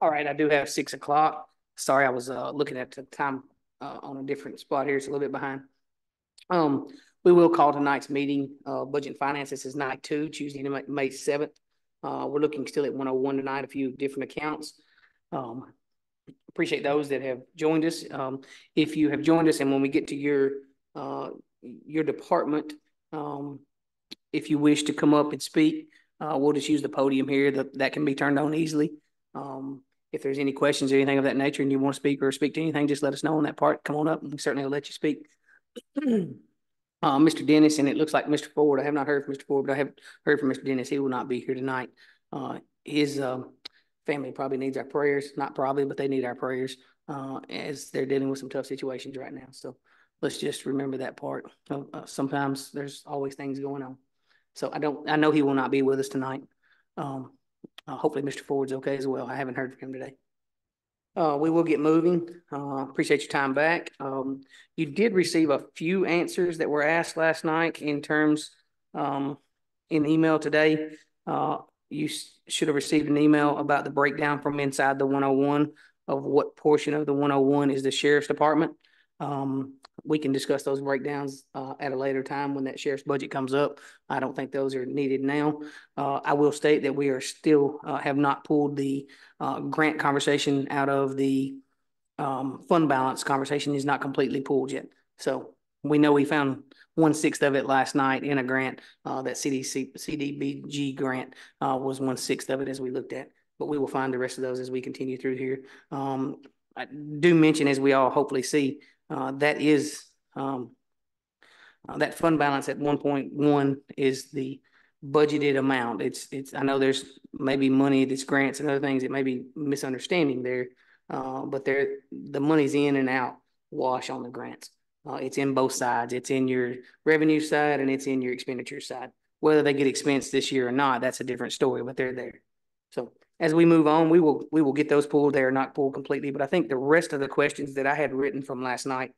All right, I do have 6 o'clock. Sorry, I was looking at the time on a different spot here. It's a little bit behind. We will call tonight's meeting, Budget and Finance. This is night 2, Tuesday, May 7th. We're looking still at 101 tonight, a few different accounts. Appreciate those that have joined us. If you have joined us and when we get to your department, if you wish to come up and speak, we'll just use the podium here. That can be turned on easily. If there's any questions or anything of that nature and you want to speak or speak to anything, just let us know on that part. Come on up and we certainly will let you speak. Mr. Dennis, and it looks like Mr. Ford. I have not heard from Mr. Ford, but I have heard from Mr. Dennis. He will not be here tonight. His family probably needs our prayers. Not probably, but they need our prayers as they're dealing with some tough situations right now. So let's just remember that part. Sometimes there's always things going on. So I know he will not be with us tonight. Hopefully Mr. Ford's okay as well. I haven't heard from him today. We will get moving. Appreciate your time back. You did receive a few answers that were asked last night in terms in email today. You should have received an email about the breakdown from inside the 101 of what portion of the 101 is the sheriff's department. We can discuss those breakdowns at a later time when that sheriff's budget comes up. I don't think those are needed now. I will state that we are still have not pulled the grant conversation out of the fund balance. Conversation is not completely pulled yet. So we know we found 1/6 of it last night in a grant. That CDBG grant was 1/6 of it as we looked at, but we will find the rest of those as we continue through here. I do mention, as we all hopefully see, that is that fund balance at 1.1 is the budgeted amount. It's I know there's maybe money that's grants and other things that may be misunderstanding there, but the money's in and out wash on the grants. It's in both sides. It's in your revenue side and it's in your expenditure side. Whether they get expensed this year or not, that's a different story, but they're there. So as we move on, we will get those pulled. They are not pulled completely, but I think the rest of the questions that I had written from last night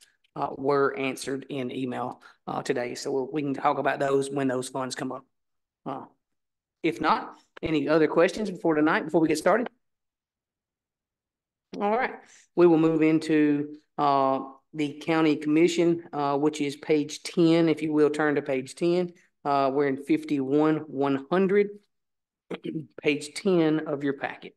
were answered in email today. So we can talk about those when those funds come up. If not, any other questions before we get started? All right, we will move into the county commission, which is page 10. If you will turn to page 10, we're in 51-100, page 10 of your packet.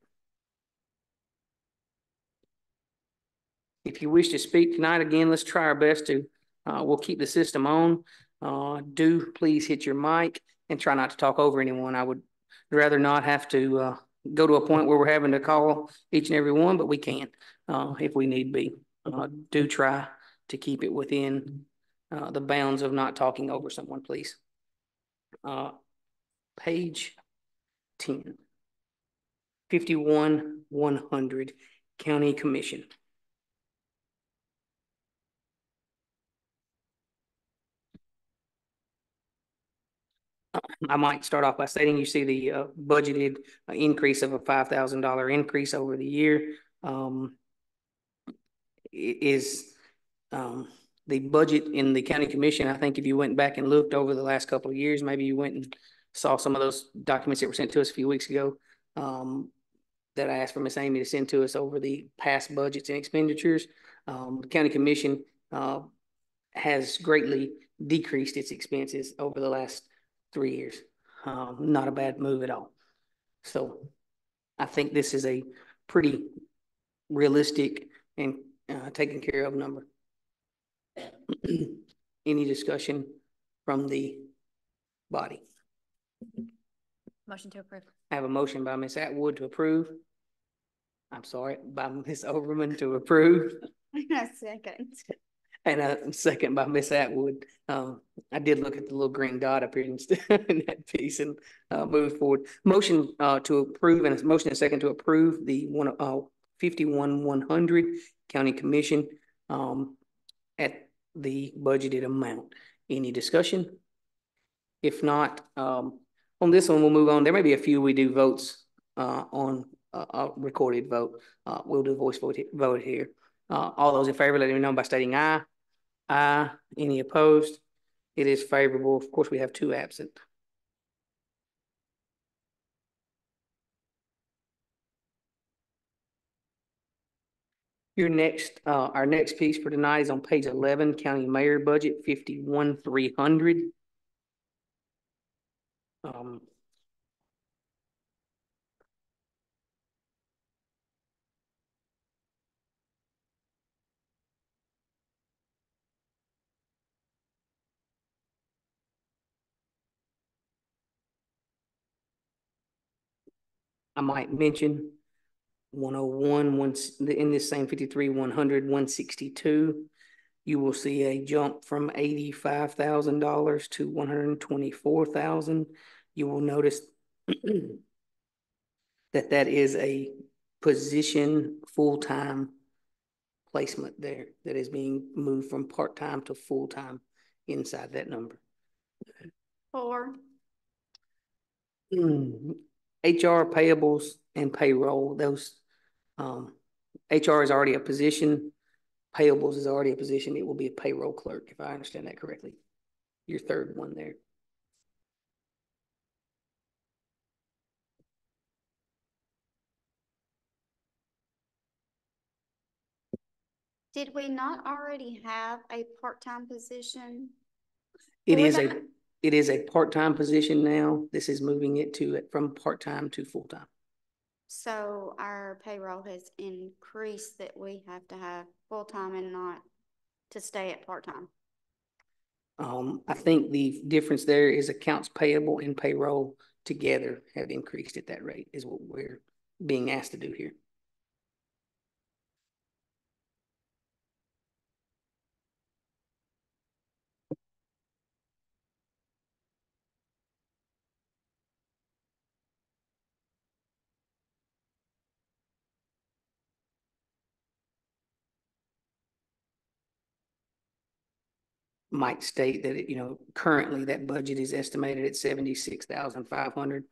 If you wish to speak tonight, again, let's try our best to, we'll keep the system on. Do please hit your mic and try not to talk over anyone. I would rather not have to go to a point where we're having to call each and every one, but we can if we need be. Do try to keep it within the bounds of not talking over someone, please. Page 10, 51-100, County Commission. I might start off by stating you see the budgeted increase of a $5,000 increase over the year. The budget in the county commission. I think if you went back and looked over the last couple of years, maybe you went and saw some of those documents that were sent to us a few weeks ago that I asked for Ms. Amy to send to us over the past budgets and expenditures. The county commission has greatly decreased its expenses over the last 3 years. Not a bad move at all. So I think this is a pretty realistic and taken care of number. Any discussion from the body? Motion to approve. I have a motion by Ms. Atwood to approve. I'm sorry, by Ms. Overman to approve. Second. And a second by Miss Atwood. I did look at the little green dot up here in that piece and move forward. Motion to approve and a motion and a second to approve the 51-100 County Commission at the budgeted amount. Any discussion? If not, on this one, we'll move on. There may be a few we do votes on a recorded vote. We'll do voice vote here. All those in favor, let me know by stating aye. Aye. Any opposed? It is favorable. Of course, we have 2 absent. Our next piece for tonight is on page 11, County Mayor Budget 51,300. I might mention 101, in this same 53, 100, 162. You will see a jump from $85,000 to $124,000. You will notice that is a position full-time placement there that is being moved from part-time to full-time inside that number. 4. HR, payables, and payroll. Those HR is already a position. Payables is already a position. It will be a payroll clerk, if I understand that correctly. Your third one there. Did we not already have a part-time position? It is a part-time position now. This is moving it from part-time to full-time. So our payroll has increased that we have to have full-time and not to stay at part-time. I think the difference there is accounts payable and payroll together have increased at that rate, is what we're being asked to do here. Might state that currently that budget is estimated at $76,500,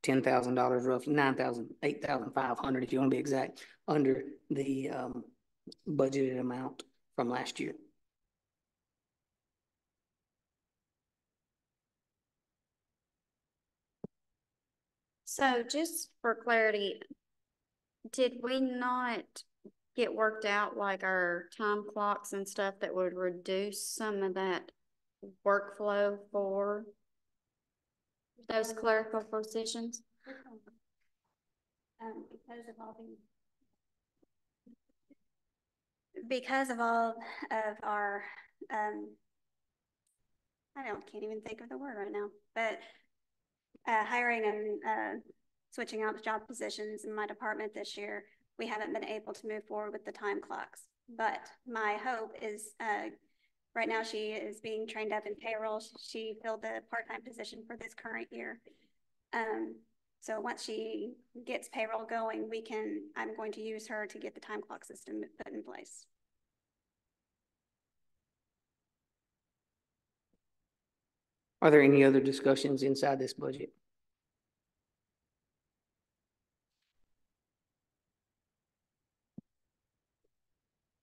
$10,000 roughly, $9,000, $8,500 if you want to be exact, under the budgeted amount from last year. So just for clarity, did we not get worked out like our time clocks and stuff that would reduce some of that workflow for those clerical positions? Because of all of our can't even think of the word right now, but hiring and switching out job positions in my department this year, we haven't been able to move forward with the time clocks. But my hope is right now she is being trained up in payroll. She filled the part-time position for this current year. So once she gets payroll going, I'm going to use her to get the time clock system put in place. Are there any other discussions inside this budget?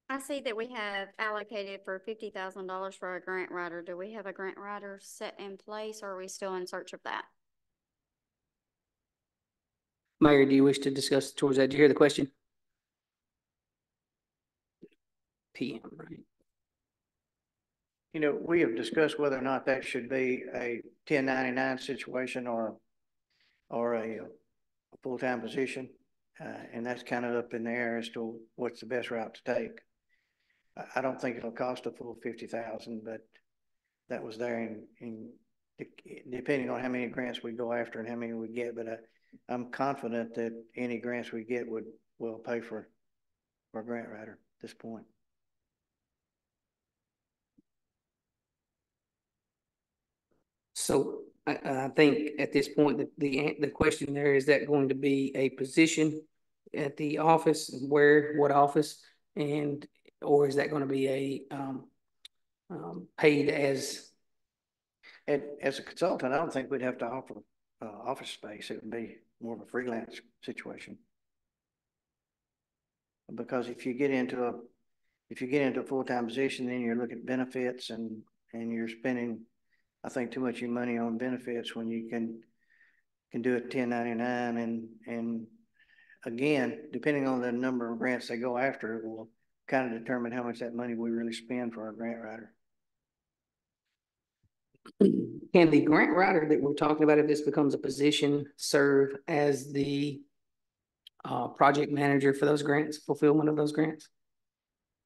I see that we have allocated for $50,000 for a grant writer. Do we have a grant writer set in place, or are we still in search of that? Mayor, do you wish to discuss towards that? Did you hear the question? PM, right? We have discussed whether or not that should be a 1099 situation or a full-time position. And that's kind of up in the air as to what's the best route to take. I don't think it'll cost a full $50,000, but that was there in depending on how many grants we go after and how many we get. But I'm confident that any grants we get will pay for a grant writer at this point. So I think at this point that the question there is that going to be a position at the office, what office, or is that going to be a paid as a consultant? I don't think we'd have to offer office space. It would be more of a freelance situation, because if you get into a full-time position, then you're looking at benefits and you're spending, I think, too much money on benefits when you can do it 1099 and again, depending on the number of grants they go after, will kind of determine how much that money we really spend for our grant writer. Can the grant writer that we're talking about, if this becomes a position, serve as the project manager for those grants, fulfillment of those grants?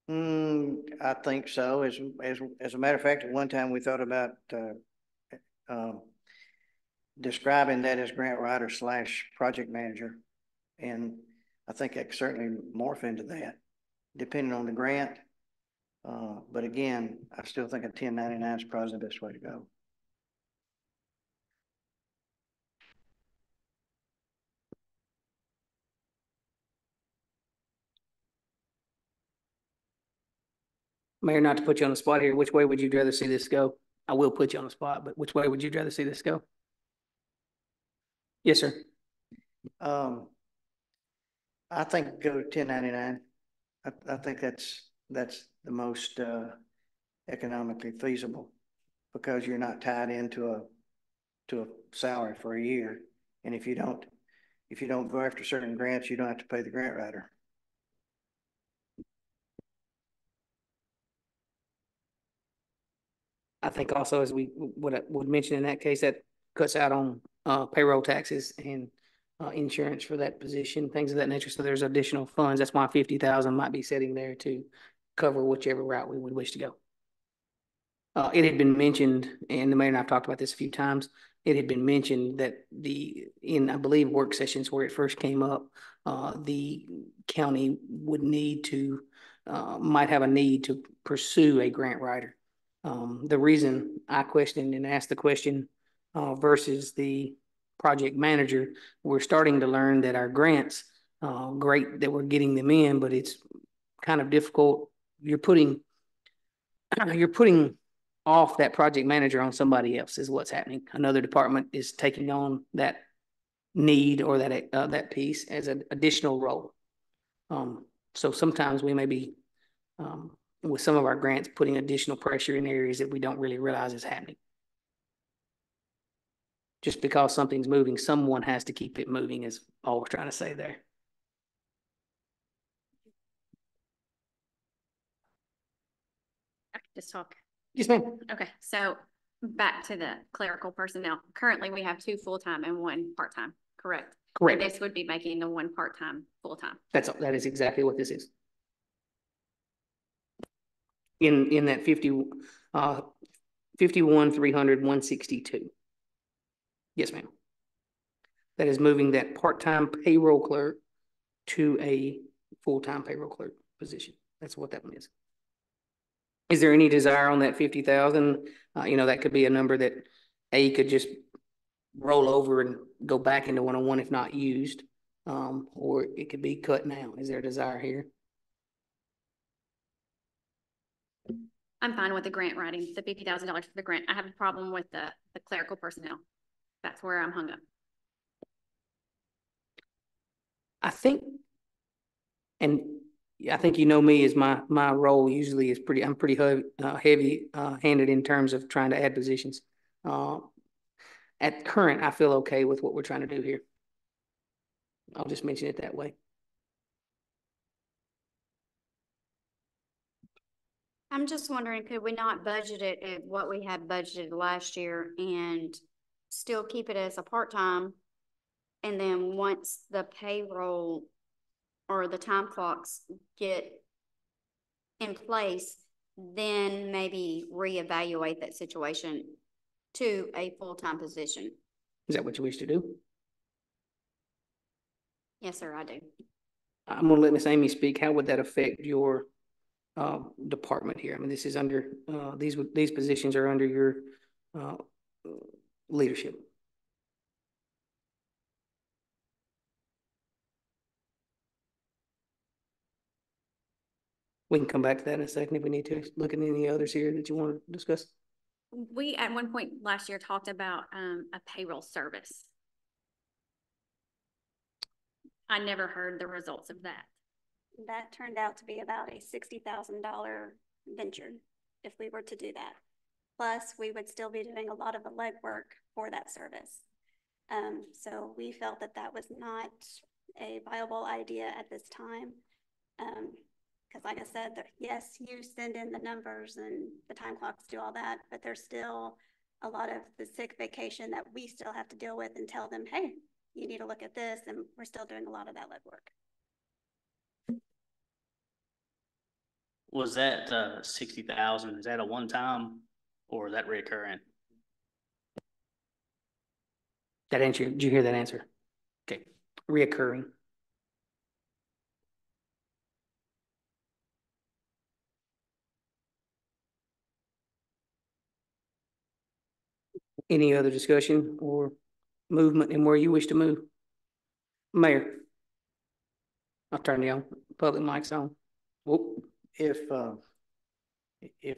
I think so. As a matter of fact, at one time we thought about describing that as grant writer / project manager. And I think that could certainly morph into that, depending on the grant. But again, I still think a 1099 is probably the best way to go. Mayor, not to put you on the spot here, which way would you rather see this go? I will put you on the spot, but which way would you rather see this go? Yes, sir. I think go to 1099. I think that's the most economically feasible, because you're not tied into a salary for a year. And if you don't go after certain grants, you don't have to pay the grant writer. I think also, as we would mention in that case, that cuts out on payroll taxes and insurance for that position, things of that nature. So there's additional funds. That's why 50,000 might be sitting there to cover whichever route we would wish to go. It had been mentioned, and the mayor and I've talked about this a few times. It had been mentioned that in I believe work sessions where it first came up, the county would need to might have a need to pursue a grant writer. The reason I questioned and asked the question versus the project manager, we're starting to learn that our grants, great that we're getting them in, but it's kind of difficult. You're putting off that project manager on somebody else is what's happening. Another department is taking on that need or that piece as an additional role. So sometimes we may be with some of our grants putting additional pressure in areas that we don't really realize is happening. Just because something's moving, someone has to keep it moving is all we're trying to say there. I can just talk. Yes, ma'am. Okay, so back to the clerical personnel. Currently, we have 2 full-time and 1 part-time, correct? Correct. And this would be making the 1 part-time full-time. That is exactly what this is. In that 51, 300, 162. Yes, ma'am. That is moving that part-time payroll clerk to a full-time payroll clerk position. That's what that one is. Is there any desire on that 50,000? That could be a number that could just roll over and go back into 101 if not used, or it could be cut now. Is there a desire here? I'm fine with the grant writing, the $50,000 for the grant. I have a problem with the clerical personnel. That's where I'm hung up. I think me as my role usually is I'm pretty heavy handed in terms of trying to add positions. At current, I feel okay with what we're trying to do here. I'll just mention it that way. I'm just wondering, could we not budget it at what we had budgeted last year and still keep it as a part-time? And then once the payroll or the time clocks get in place, then maybe reevaluate that situation to a full-time position. Is that what you wish to do? Yes, sir, I do. I'm going to let Miss Amy speak. How would that affect your department here? I mean, this is under these positions are under your leadership. We can come back to that in a second if we need to. Look at any others here that you want to discuss. We at one point last year talked about a payroll service. I never heard the results of that. That turned out to be about a $60,000 venture if we were to do that. Plus, we would still be doing a lot of the legwork for that service. So we felt that was not a viable idea at this time, Because like I said, yes, you send in the numbers and the time clocks do all that, but there's still a lot of the sick vacation that we still have to deal with and tell them, hey, you need to look at this, and we're still doing a lot of that legwork. Was that 60,000? Is that a one-time or is that recurring? That answer, did you hear that answer? Okay, reoccurring. Any other discussion or movement in where you wish to move? Mayor. I'll turn the public mics on. Whoop. If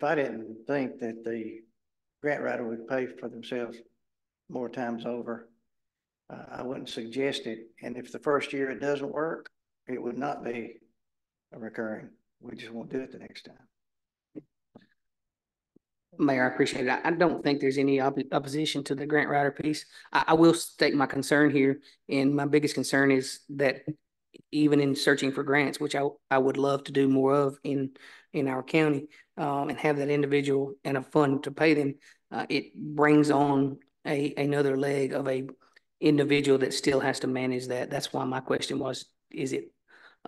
I didn't think that the grant writer would pay for themselves more times over, I wouldn't suggest it. And if the first year it doesn't work, it would not be a recurring. We just won't do it the next time. Mayor, I appreciate it. I don't think there's any opposition to the grant writer piece. I will state my concern here, and my biggest concern is that even in searching for grants, which I would love to do more of in our county, and have that individual and a fund to pay them, it brings on another leg of a individual that still has to manage that. That's why my question was, is it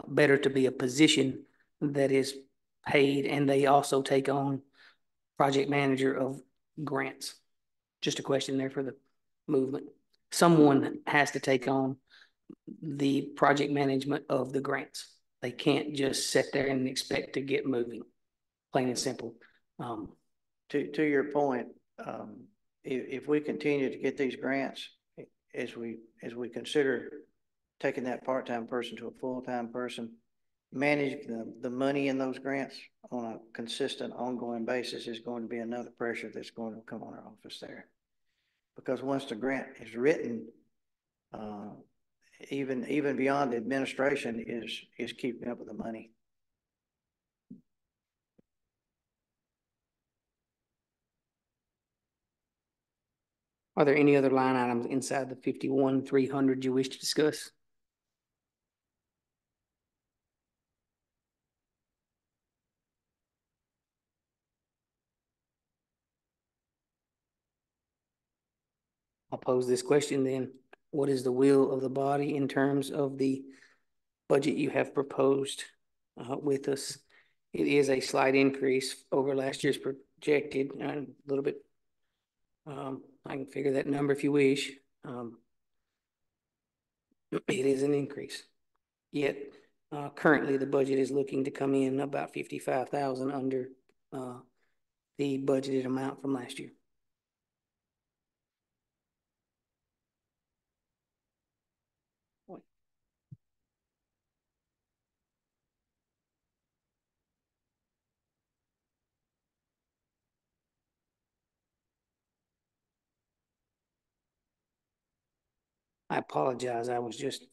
better to be a position that is paid and they also take on project manager of grants? Just a question there for the movement. Someone has to take on the project management of the grants. They can't just sit there and expect to get moving, plain and simple. To your point, if we continue to get these grants, as we consider taking that part-time person to a full-time person, manage the money in those grants on a consistent, ongoing basis is going to be another pressure that's going to come on our office there. Because once the grant is written, even beyond the administration is keeping up with the money. Are there any other line items inside the 51,300 you wish to discuss? I'll pose this question then. What is the will of the body in terms of the budget you have proposed with us? It is a slight increase over last year's projected, a little bit. I can figure that number if you wish. It is an increase. Yet currently the budget is looking to come in about 55,000 under the budgeted amount from last year. I apologize. I was just.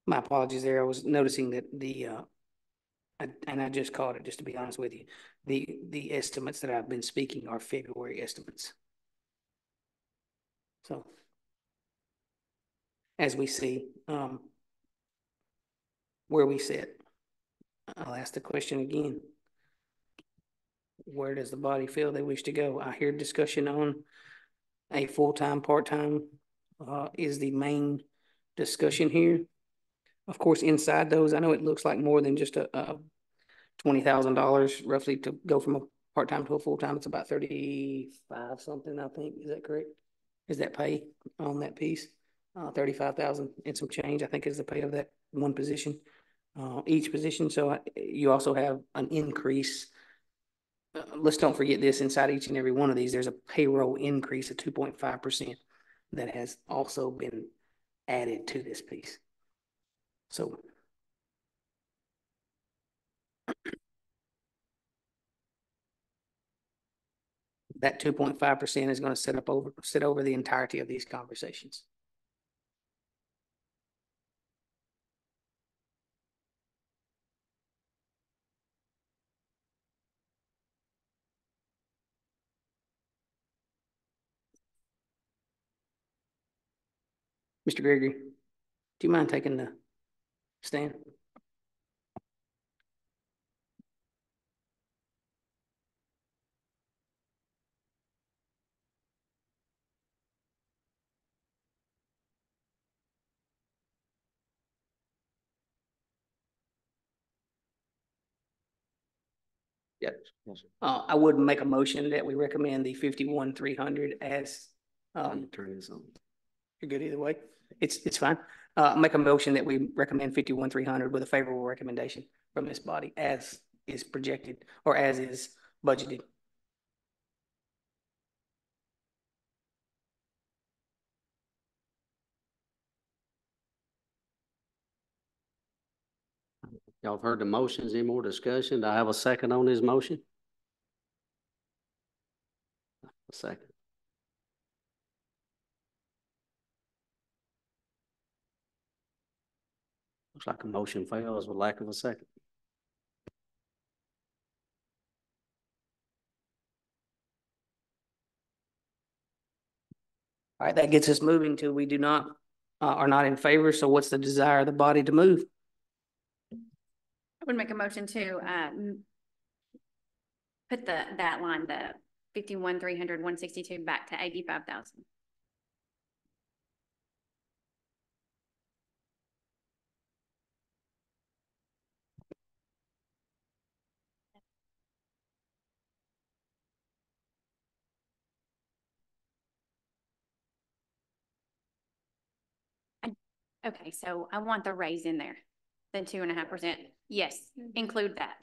My apologies there. I was noticing that and I just caught it, just to be honest with you. The estimates that I've been speaking are February estimates. So as we see where we sit, I'll ask the question again. Where does the body feel they wish to go? I hear discussion on a full-time, part-time is the main discussion here. Of course, inside those, I know it looks like more than just a $20,000 roughly to go from a part-time to a full-time. It's about 35 something, I think. Is that correct? Is that pay on that piece? 35,000 and some change, I think, is the pay of that one position, each position. So you also have an increase. Let's don't forget this, inside each and every one of these, there's a payroll increase of 2.5% that has also been added to this piece. So that 2.5% is going to sit over the entirety of these conversations. Mr. Gregory. Do you mind taking the stand? Yes. Yes. I would make a motion that we recommend the 51,300 as, Turn this on. you're good either way. It's fine. Make a motion that we recommend 51,300 with a favorable recommendation from this body as is projected or as is budgeted. Y'all have heard the motions. Any more discussion? Do I have a second on this motion? A second. Looks like a motion fails with lack of a second. All right, that gets us moving till we do not, are not in favor. So what's the desire of the body to move? I would make a motion to put that line, the 51,300, 162 back to 85,000. Okay, so I want the raise in there, the 2.5%. Yes, include that.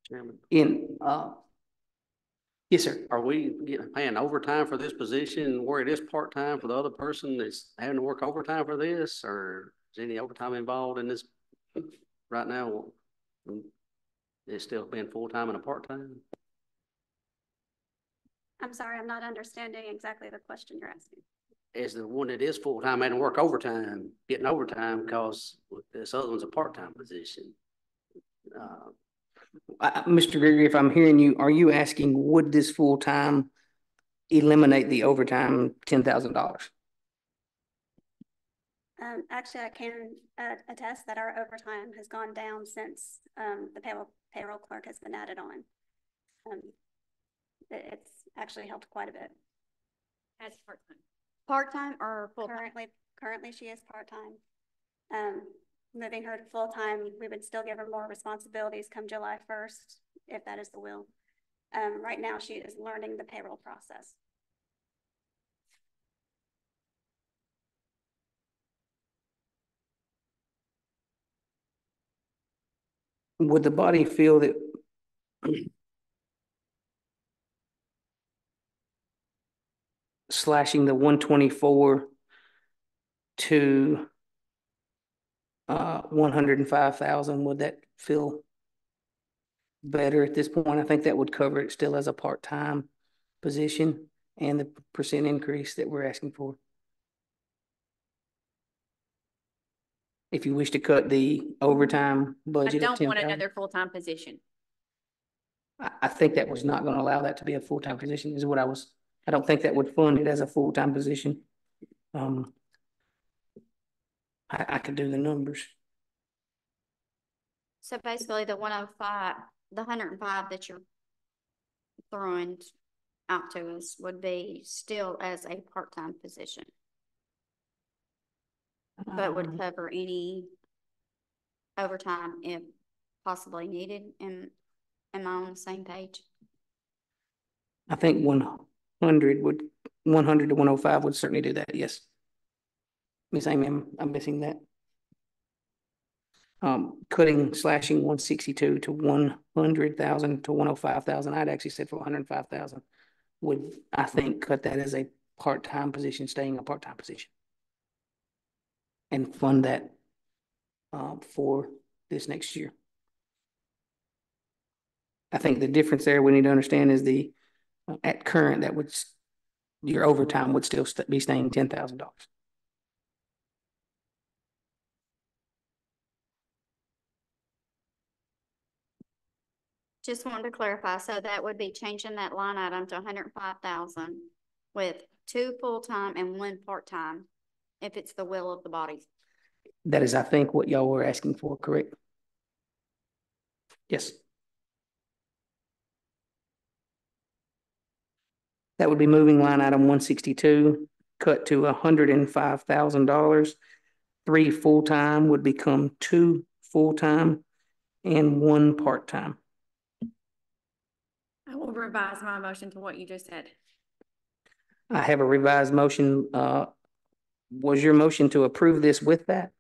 Chairman, Yes, sir. are we paying overtime for this position where it is part-time for the other person that's having to work overtime for this, or is any overtime involved in this right now? It's still being full-time and a part-time? I'm sorry, I'm not understanding exactly the question you're asking. Is the one that is full-time having to work overtime, getting overtime because this other one's a part-time position? Mr. Gregory, if I'm hearing you, are you asking, would this full-time eliminate the overtime $10,000? Actually, I can attest that our overtime has gone down since the payroll clerk has been added on. It's actually helped quite a bit. As part-time. Part-time or full-time? Currently she is part-time. Moving her to full-time, we would still give her more responsibilities come July 1st, if that is the will. Right now she is learning the payroll process. Would the body feel that slashing the 124 to 105,000, would that feel better at this point? I think that would cover it still as a part-time position and the percent increase that we're asking for. If you wish to cut the overtime budget. I don't want another full-time position. I think that was not going to allow that to be a full-time position is what I don't think that would fund it as a full-time position. I could do the numbers. So basically the 105, the 105 that you're throwing out to us would be still as a part-time position, but would cover any overtime if possibly needed. And am I on the same page? I think 100 to 105 would certainly do that. Yes. Miss Amy, I'm missing that. Slashing 162 to 100,000 to 105,000. I'd actually said for 105,000 would, I think, cut that as a part-time position, staying a part-time position, and fund that for this next year. I think the difference there we need to understand is the at current that would your overtime would still be staying $10,000. Just wanted to clarify, so that would be changing that line item to 105,000 with 2 full-time and 1 part-time, if it's the will of the body. That is, I think, what y'all were asking for, correct? Yes. That would be moving line item 162, cut to $105,000. 3 full-time would become 2 full-time and 1 part-time. I will revise my motion to what you just said. I have a revised motion. Was your motion to approve this with that?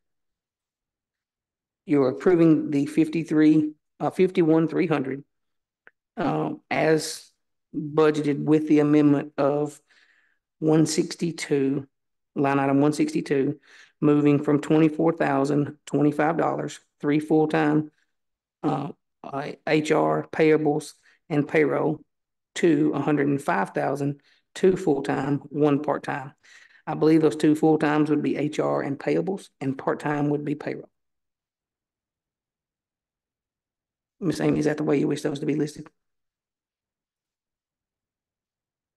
You're approving the 51,300 as budgeted with the amendment of 162, line item 162, moving from $24,025, 3 full-time HR, payables, and payroll, to 105,000, 2 full-time, 1 part-time. I believe those 2 full-times would be HR and payables, and part-time would be payroll. Ms. Amy, is that the way you wish those to be listed?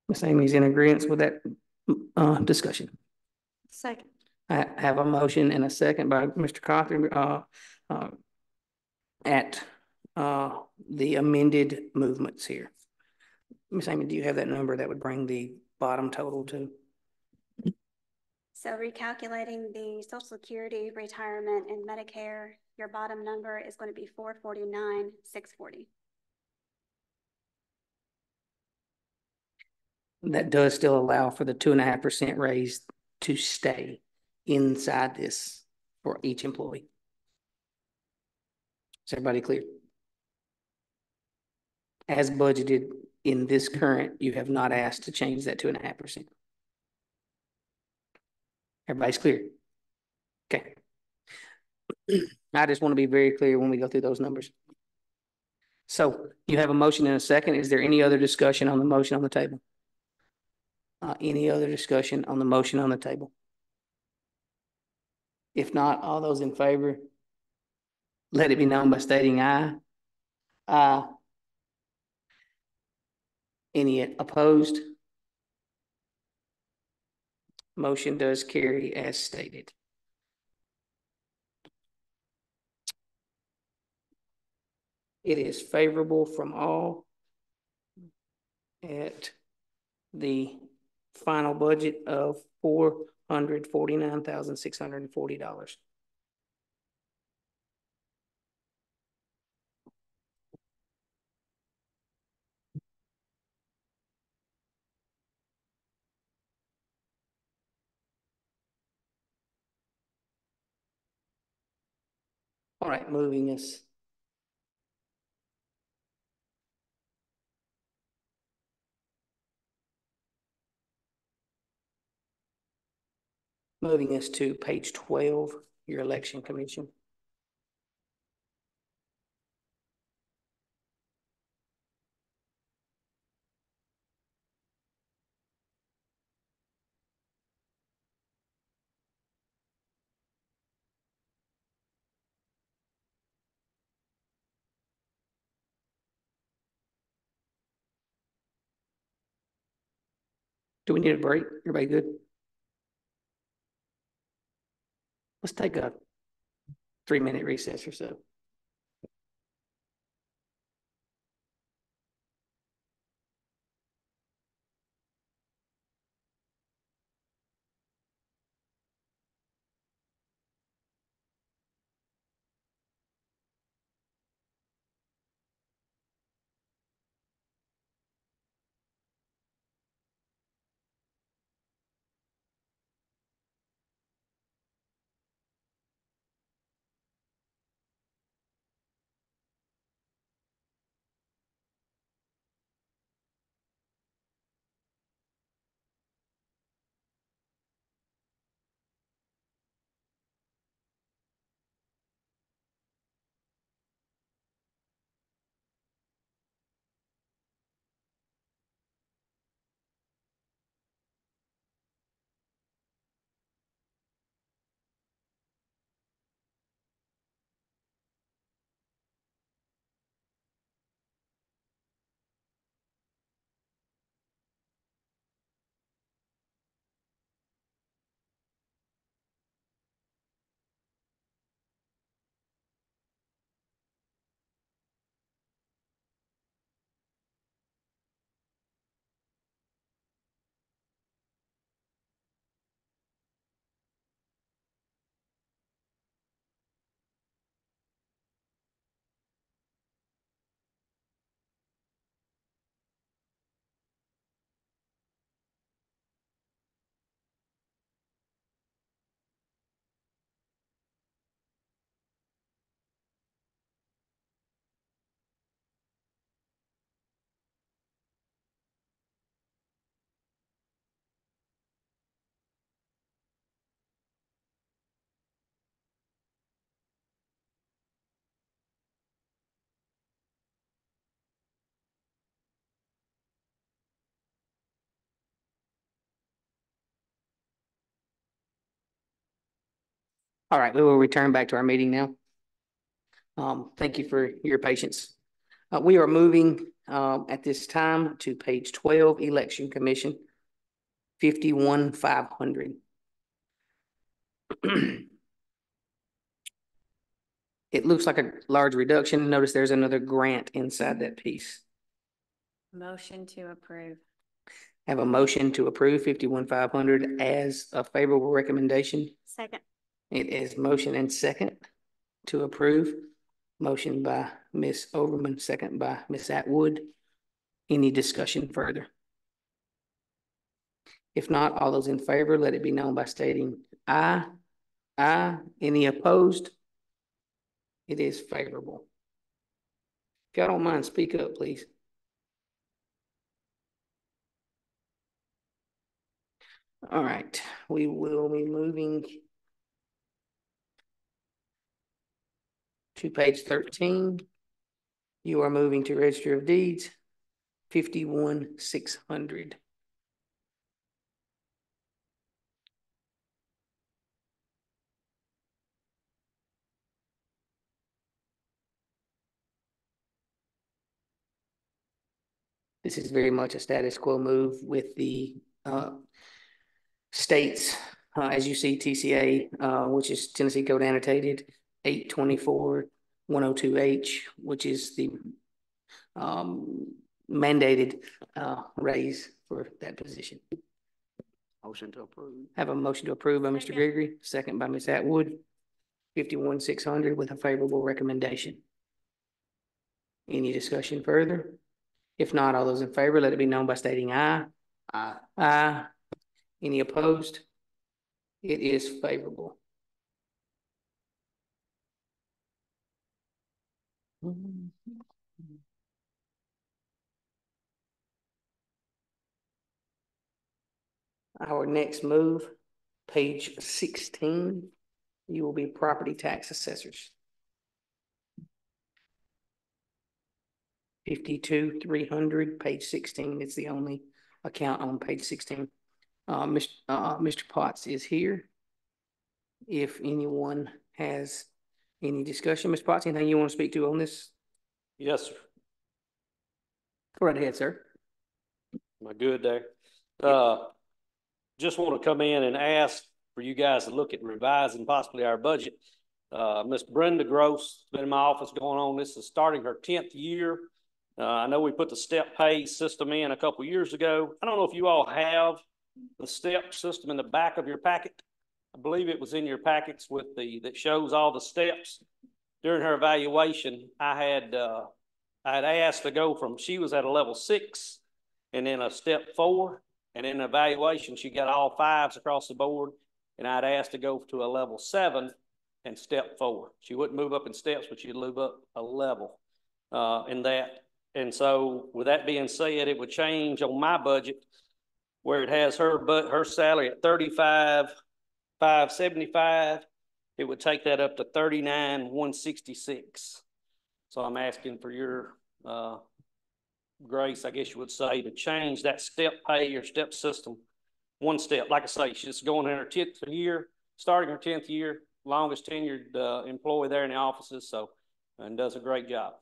Ms. Amy's in agreement with that discussion. Second. I have a motion and a second by Mr. Cawthorn at the amended movements here. Ms. Amy, do you have that number that would bring the bottom total to? So recalculating the Social Security, retirement, and Medicare, your bottom number is going to be 449,640. That does still allow for the 2.5% raise to stay inside this for each employee. Is everybody clear? As budgeted in this current, you have not asked to change that 2.5%. Everybody's clear? Okay. I just want to be very clear when we go through those numbers. So you have a motion and a second. Is there any other discussion on the motion on the table? Any other discussion on the motion on the table? If not, all those in favor, let it be known by stating aye. Aye. Any opposed? Motion does carry as stated. It is favorable from all at the final budget of $449,640. All right, moving us. Moving us to page 12, your election commission. Do we need a break? Everybody good? Let's take a 3-minute recess or so. All right, we will return back to our meeting now. Thank you for your patience. We are moving, at this time to page 12, Election Commission, 51,500. It looks like a large reduction. Notice there's another grant inside that piece. Motion to approve. Have a motion to approve 51,500 as a favorable recommendation. Second. It is motion and second to approve. Motion by Ms. Overman, second by Ms. Atwood. Any discussion further? If not, all those in favor, let it be known by stating aye. Aye. Any opposed? It is favorable. If y'all don't mind, speak up, please. All right, we will be moving to page 13. You are moving to Register of Deeds, 51,600. This is very much a status quo move with the states, as you see, TCA, which is Tennessee Code Annotated 824-102H, which is the mandated raise for that position. Motion to approve. Have a motion to approve by Mr. Second. Gregory, second by Ms. Atwood, 51,600 with a favorable recommendation. Any discussion further? If not, all those in favor, let it be known by stating aye. Aye. Aye. Any opposed? It is favorable. Our next move, page 16, you will be property tax assessors. 52,300, page 16. It's the only account on page 16. Mr. Potts is here. If anyone has any discussion, Mr. Potts, anything you want to speak to on this? Yes, sir. Go right ahead, sir. Am I good there? Just want to come in and ask for you guys to look at revising possibly our budget. Miss Brenda Gross has been in my office going on. This is starting her 10th year. I know we put the step pay system in a couple years ago. I don't know if you all have the step system in the back of your packet. I believe it was in your packets with that shows all the steps. During her evaluation, I had asked to go from, she was at a level 6 and then a step 4. And in the evaluation, she got all 5s across the board. And I'd asked to go to a level 7 and step 4. She wouldn't move up in steps, but she'd move up a level in that. And so with that being said, it would change on my budget where it has her salary at $35,575. It would take that up to $39,166. So I'm asking for your grace, I guess you would say, to change that step pay or step system one step. Like I say, she's going in her 10th year, starting her 10th year, longest tenured employee there in the offices, so, and does a great job.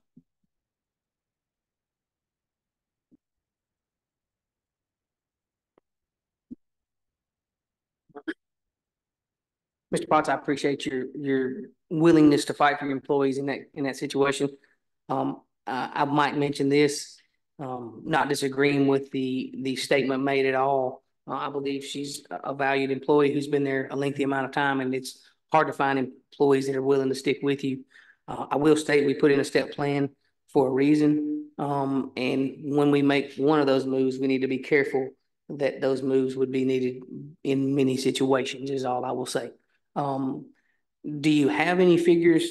Mr. Potts, I appreciate your willingness to fight for your employees in that situation. I might mention this, not disagreeing with the statement made at all. I believe she's a valued employee who's been there a lengthy amount of time, and it's hard to find employees that are willing to stick with you. I will state we put in a step plan for a reason. And when we make one of those moves, we need to be careful that those moves would be needed in many situations, is all I will say. Do you have any figures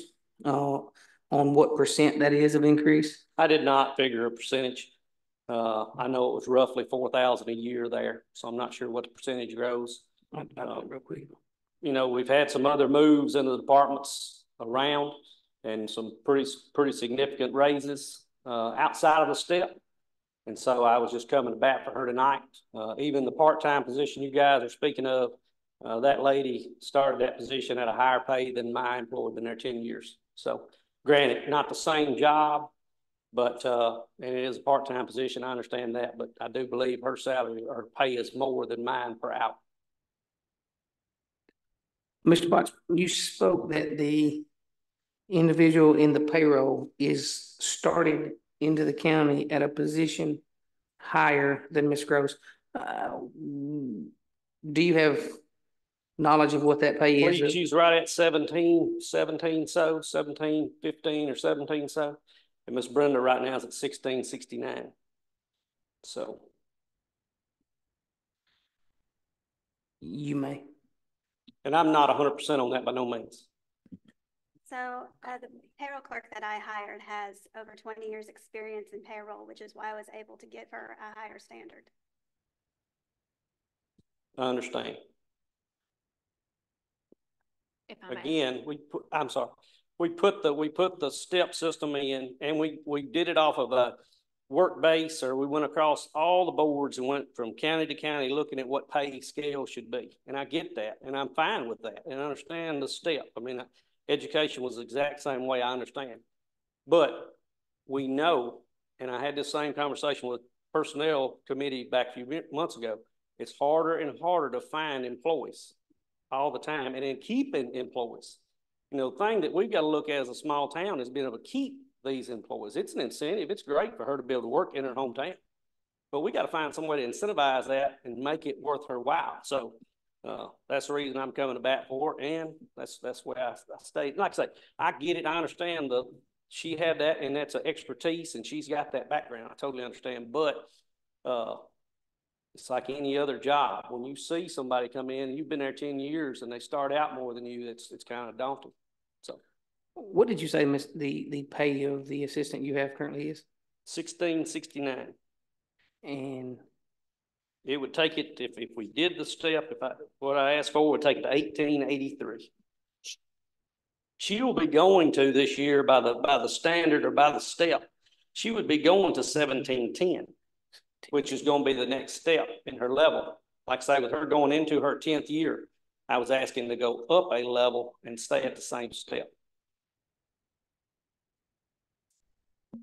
on what percent that is of increase? I did not figure a percentage. I know it was roughly 4,000 a year there, so I'm not sure what the percentage grows. Real quick. You know, we've had some other moves in the departments around and some pretty significant raises outside of the step. And so I was just coming to bat for her tonight. Even the part-time position you guys are speaking of, That lady started that position at a higher pay than my employee, been there 10 years. So granted, not the same job, but, and it is a part-time position. I understand that, but I do believe her salary or pay is more than mine per hour. Mr. Potts, you spoke that the individual in the payroll is starting into the county at a position higher than Ms. Gross. Do you have knowledge of what that pay Well, is? she's right at 17, 15 or 17 so. And Miss Brenda right now is at 1669. So. You may. And I'm not 100% on that by no means. So the payroll clerk that I hired has over 20 years experience in payroll, which is why I was able to give her a higher standard. I understand. If I may. Again, we put the step system in, and we did it off of a work base, or we went across all the boards and went from county to county looking at what pay scale should be. And I get that, and I'm fine with that, and I understand the step. I mean, education was the exact same way, I understand. But we know, and I had this same conversation with personnel committee back a few months ago, it's harder and harder to find employees all the time, and in keeping employees. You know, the thing that we've got to look at as a small town is being able to keep these employees. It's an incentive. It's great for her to be able to work in her hometown, but we got to find some way to incentivize that and make it worth her while. So that's the reason I'm coming to bat for it, and that's where I stay. Like I say, I get it. I understand she had that, and that's an expertise, and she's got that background. I totally understand, but it's like any other job. When you see somebody come in and you've been there 10 years and they start out more than you, it's kind of daunting. So, what did you say, Miss, the pay of the assistant you have currently is? 1669. And it would take it, if we did the step, what I asked for would take it to 1883. She will be going to this year by the standard or by the step. She would be going to 1710, which is going to be the next step in her level. Like I say, with her going into her 10th year, I was asking to go up a level and stay at the same step. I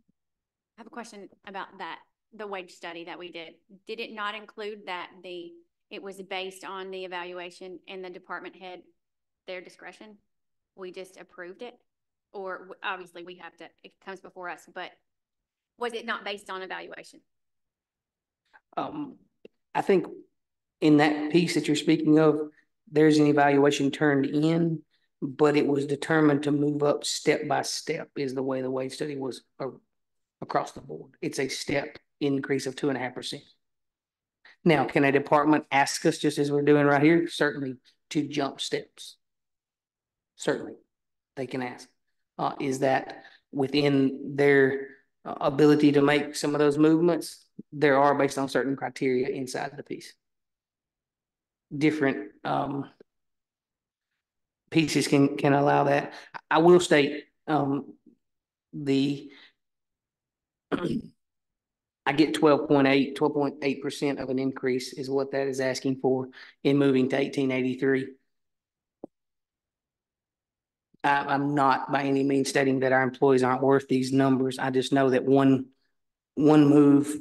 have a question about that, the wage study that we did. Did it not include that it was based on the evaluation and the department head, their discretion? We just approved it? Or obviously we have to, it comes before us, but was it not based on evaluation? I think in that piece that you're speaking of, there's an evaluation turned in, but it was determined to move up step by step is the way the wage study was across the board. It's a step increase of 2.5%. Now, can a department ask us, just as we're doing right here? Certainly, to jump steps. Certainly, they can ask. Is that within their ability to make some of those movements? There are, based on certain criteria inside the piece. Different pieces can allow that. I will state I get 12.8% of an increase is what that is asking for in moving to 1883. I'm not by any means stating that our employees aren't worth these numbers. I just know that one move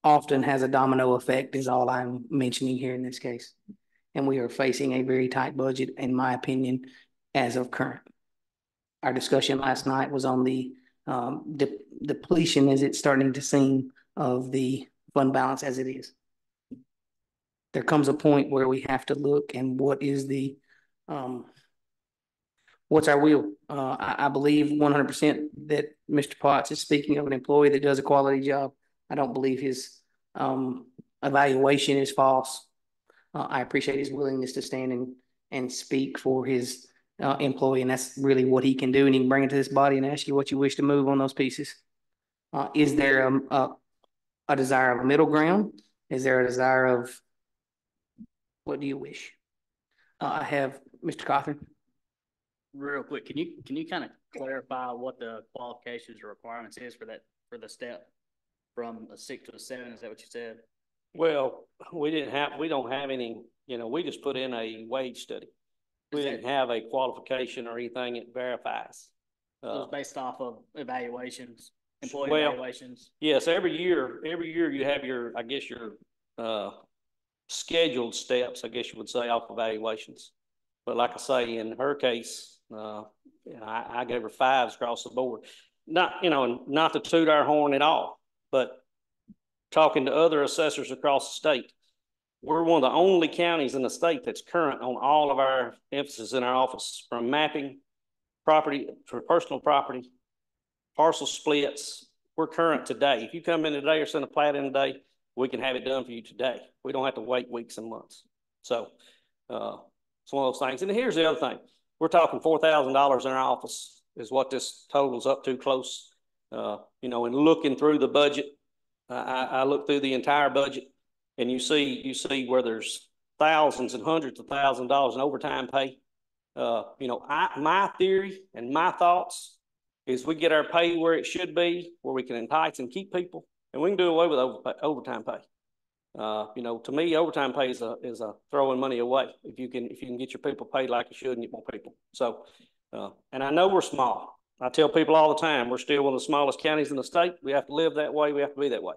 often has a domino effect is all I'm mentioning here in this case. And we are facing a very tight budget, in my opinion, as of current. Our discussion last night was on the depletion as it's starting to seem of the fund balance as it is. There comes a point where we have to look and what is the what's our will? I believe 100% that Mr. Potts is speaking of an employee that does a quality job. I don't believe his evaluation is false. I appreciate his willingness to stand and speak for his employee, and that's really what he can do. And he can bring it to this body and ask you what you wish to move on those pieces. Is there a desire of a middle ground? Is there a desire of what do you wish? I have Mr. Cothran. Real quick, can you kind of clarify what the qualifications or requirements is for the step from a 6 to a 7? Is that what you said? Well, we don't have any, we just put in a wage study. We didn't have a qualification or anything it verifies. It was based off of evaluations, employee Well, evaluations. Yes, every year you have your scheduled steps, I guess you would say, off evaluations. But like I say, in her case, I gave her 5s across the board. Not to toot our horn at all, but talking to other assessors across the state, we're one of the only counties in the state that's current on all of our emphasis in our office, from mapping, property for personal property, parcel splits. We're current today. If you come in today or send a plat in today, we can have it done for you today. We don't have to wait weeks and months. So it's one of those things. And here's the other thing. We're talking $4,000 in our office is what this totals up to close. And looking through the budget, I look through the entire budget, and you see where there's thousands and hundreds of thousands of dollars in overtime pay. My theory and my thoughts is we get our pay where it should be, where we can entice and keep people, and we can do away with overtime pay. To me, overtime pay is a throwing money away. If you can get your people paid like you should and get more people. So, and I know we're small. I tell people all the time, we're still one of the smallest counties in the state. We have to live that way. We have to be that way.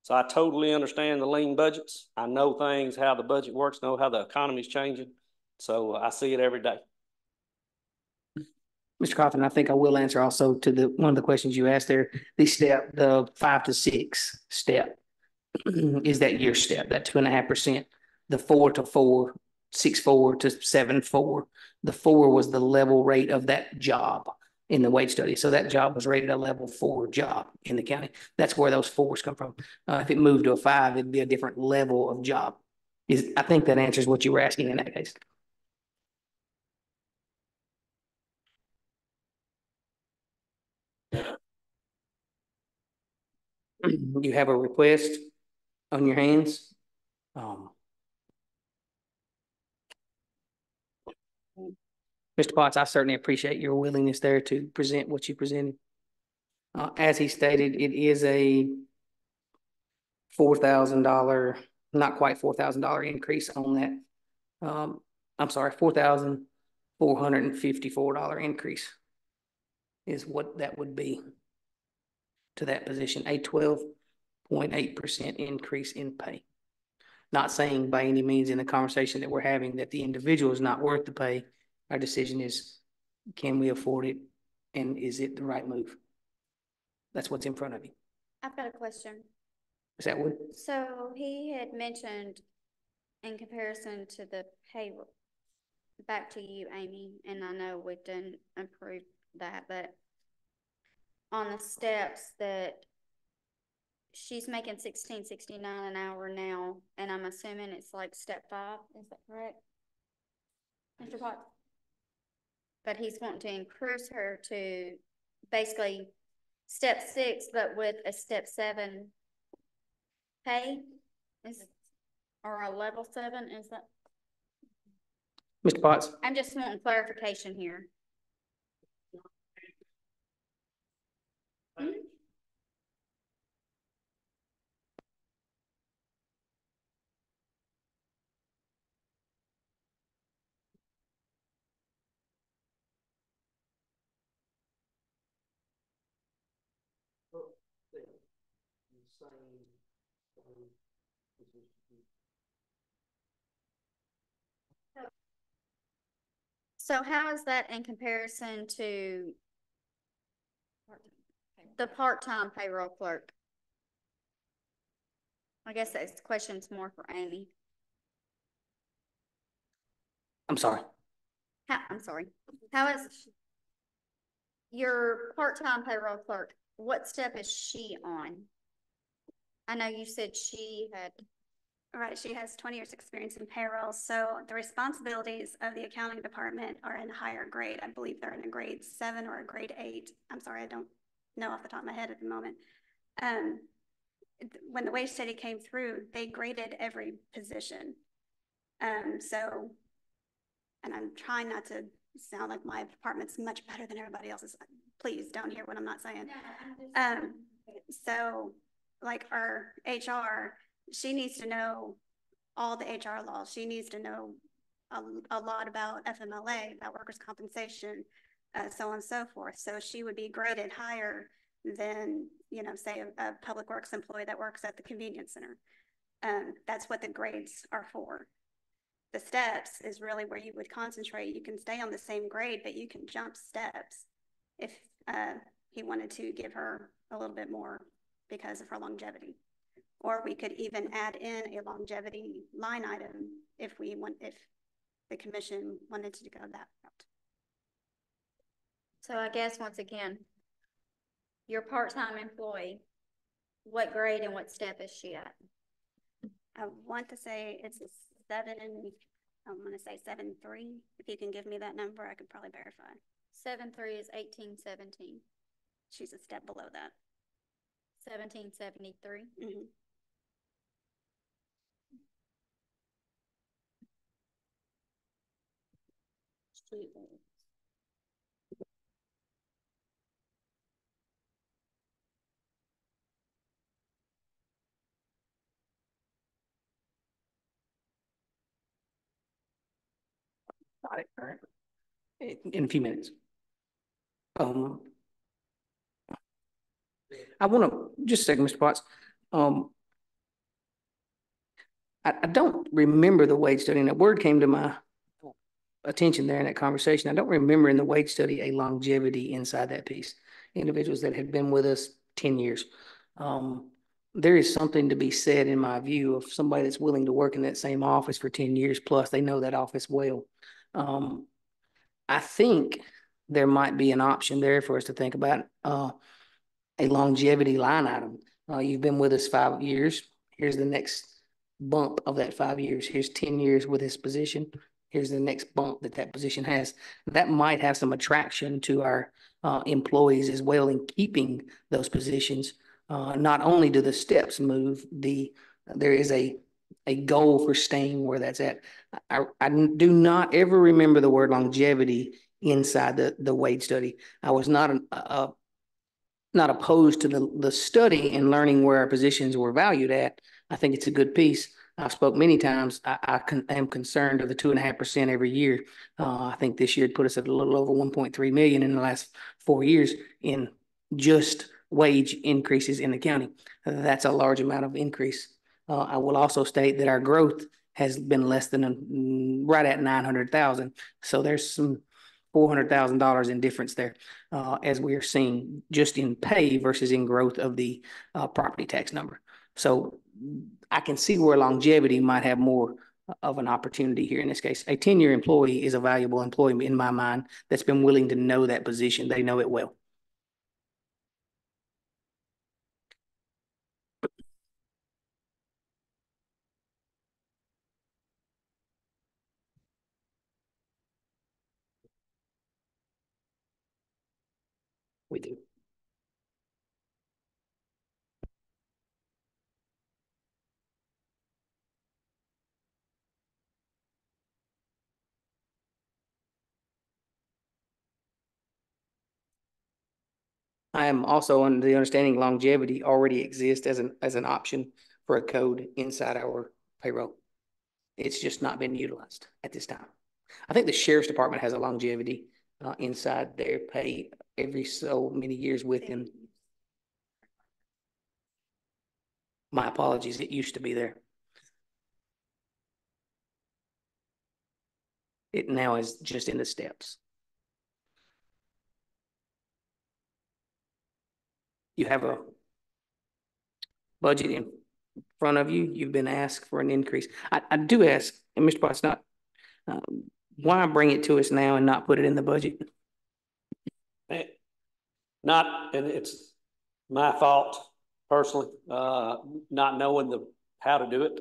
So I totally understand the lean budgets. I know things, how the budget works, know how the economy is changing. So I see it every day. Mr. Coffin, I think I will answer also to one of the questions you asked there. The 5 to 6 step is that year step, that 2.5%. The 4 to 4, 6.4 to 7.4. The 4 was the level rate of that job in the wage study. So that job was rated a level 4 job in the county. That's where those 4s come from. If it moved to a 5, it'd be a different level of job. I think that answers what you were asking in that case. You have a request on your hands. Mr. Potts, I certainly appreciate your willingness there to present what you presented. As he stated, it is a $4,000, not quite $4,000 increase on that. I'm sorry, $4,454 increase is what that would be to that position, a 12.8% increase in pay. Not saying by any means in the conversation that we're having that the individual is not worth the pay. Our decision is, can we afford it, and is it the right move? That's what's in front of you. I've got a question. Is that what? So he had mentioned in comparison to the payroll, back to you, Amy, and I know we didn't approve that, but on the steps that she's making $16.69 an hour now, and I'm assuming it's like step 5, is that correct, Mr. Potts? But he's wanting to increase her to basically step 6, but with a step 7 pay, or a level 7, is that? Mr. Potts? I'm just wanting clarification here. So how is that in comparison to the part-time payroll clerk? I guess that question's more for Amy. I'm sorry. I'm sorry. How is your part-time payroll clerk? What step is she on? I know you said she had. Right, she has 20 years experience in payroll, so the responsibilities of the accounting department are in a higher grade. I believe they're in a grade 7 or a grade 8. I'm sorry, I don't know off the top of my head at the moment. When the wage study came through, they graded every position. And I'm trying not to sound like my department's much better than everybody else's. Please don't hear what I'm not saying. So like our HR, she needs to know all the HR laws. She needs to know a lot about FMLA, about workers' compensation, so on and so forth. So she would be graded higher than, you know, say a public works employee that works at the convenience center. That's what the grades are for. The steps is really where you would concentrate. You can stay on the same grade, but you can jump steps if he wanted to give her a little bit more because of her longevity. Or we could even add in a longevity line item if the commission wanted to go that route. So I guess once again, your part-time employee, what grade and what step is she at? I want to say it's a 7, I'm gonna say 7.3. If you can give me that number, I could probably verify. 7.3 is 1817. She's a step below that. 1773. Mm-hmm. Got it. All right. In a few minutes. I want to just a second, Mr. Potts. I don't remember the wage study, and that word came to my attention there in that conversation. I don't remember in the wage study a longevity inside that piece. Individuals that had been with us 10 years. There is something to be said, in my view, of somebody that's willing to work in that same office for 10 years plus. They know that office well. I think there might be an option there for us to think about a longevity line item. You've been with us 5 years. Here's the next bump of that 5 years. Here's 10 years with this position. Here's the next bump that position has. That might have some attraction to our employees as well in keeping those positions. Not only do the steps move, there is a goal for staying where that's at. I do not ever remember the word longevity inside the wage study. I was not opposed to the study and learning where our positions were valued at. I think it's a good piece. I've spoke many times. I am concerned of the 2.5% every year. I think this year put us at a little over 1.3 million in the last 4 years in just wage increases in the county. That's a large amount of increase. I will also state that our growth has been less than right at 900,000. So there's some $400,000 in difference there, as we are seeing just in pay versus in growth of the property tax number. So I can see where longevity might have more of an opportunity here in this case. A 10-year employee is a valuable employee in my mind that's been willing to know that position. They know it well. We do. I am also under the understanding longevity already exists as an option for a code inside our payroll. It's just not been utilized at this time. I think the sheriff's department has a longevity inside their pay every so many years with them. My apologies, it used to be there. It now is just in the steps. You have a budget in front of you. You've been asked for an increase. I do ask, and Mr. Potts, why bring it to us now and not put it in the budget? And it's my fault personally, not knowing how to do it,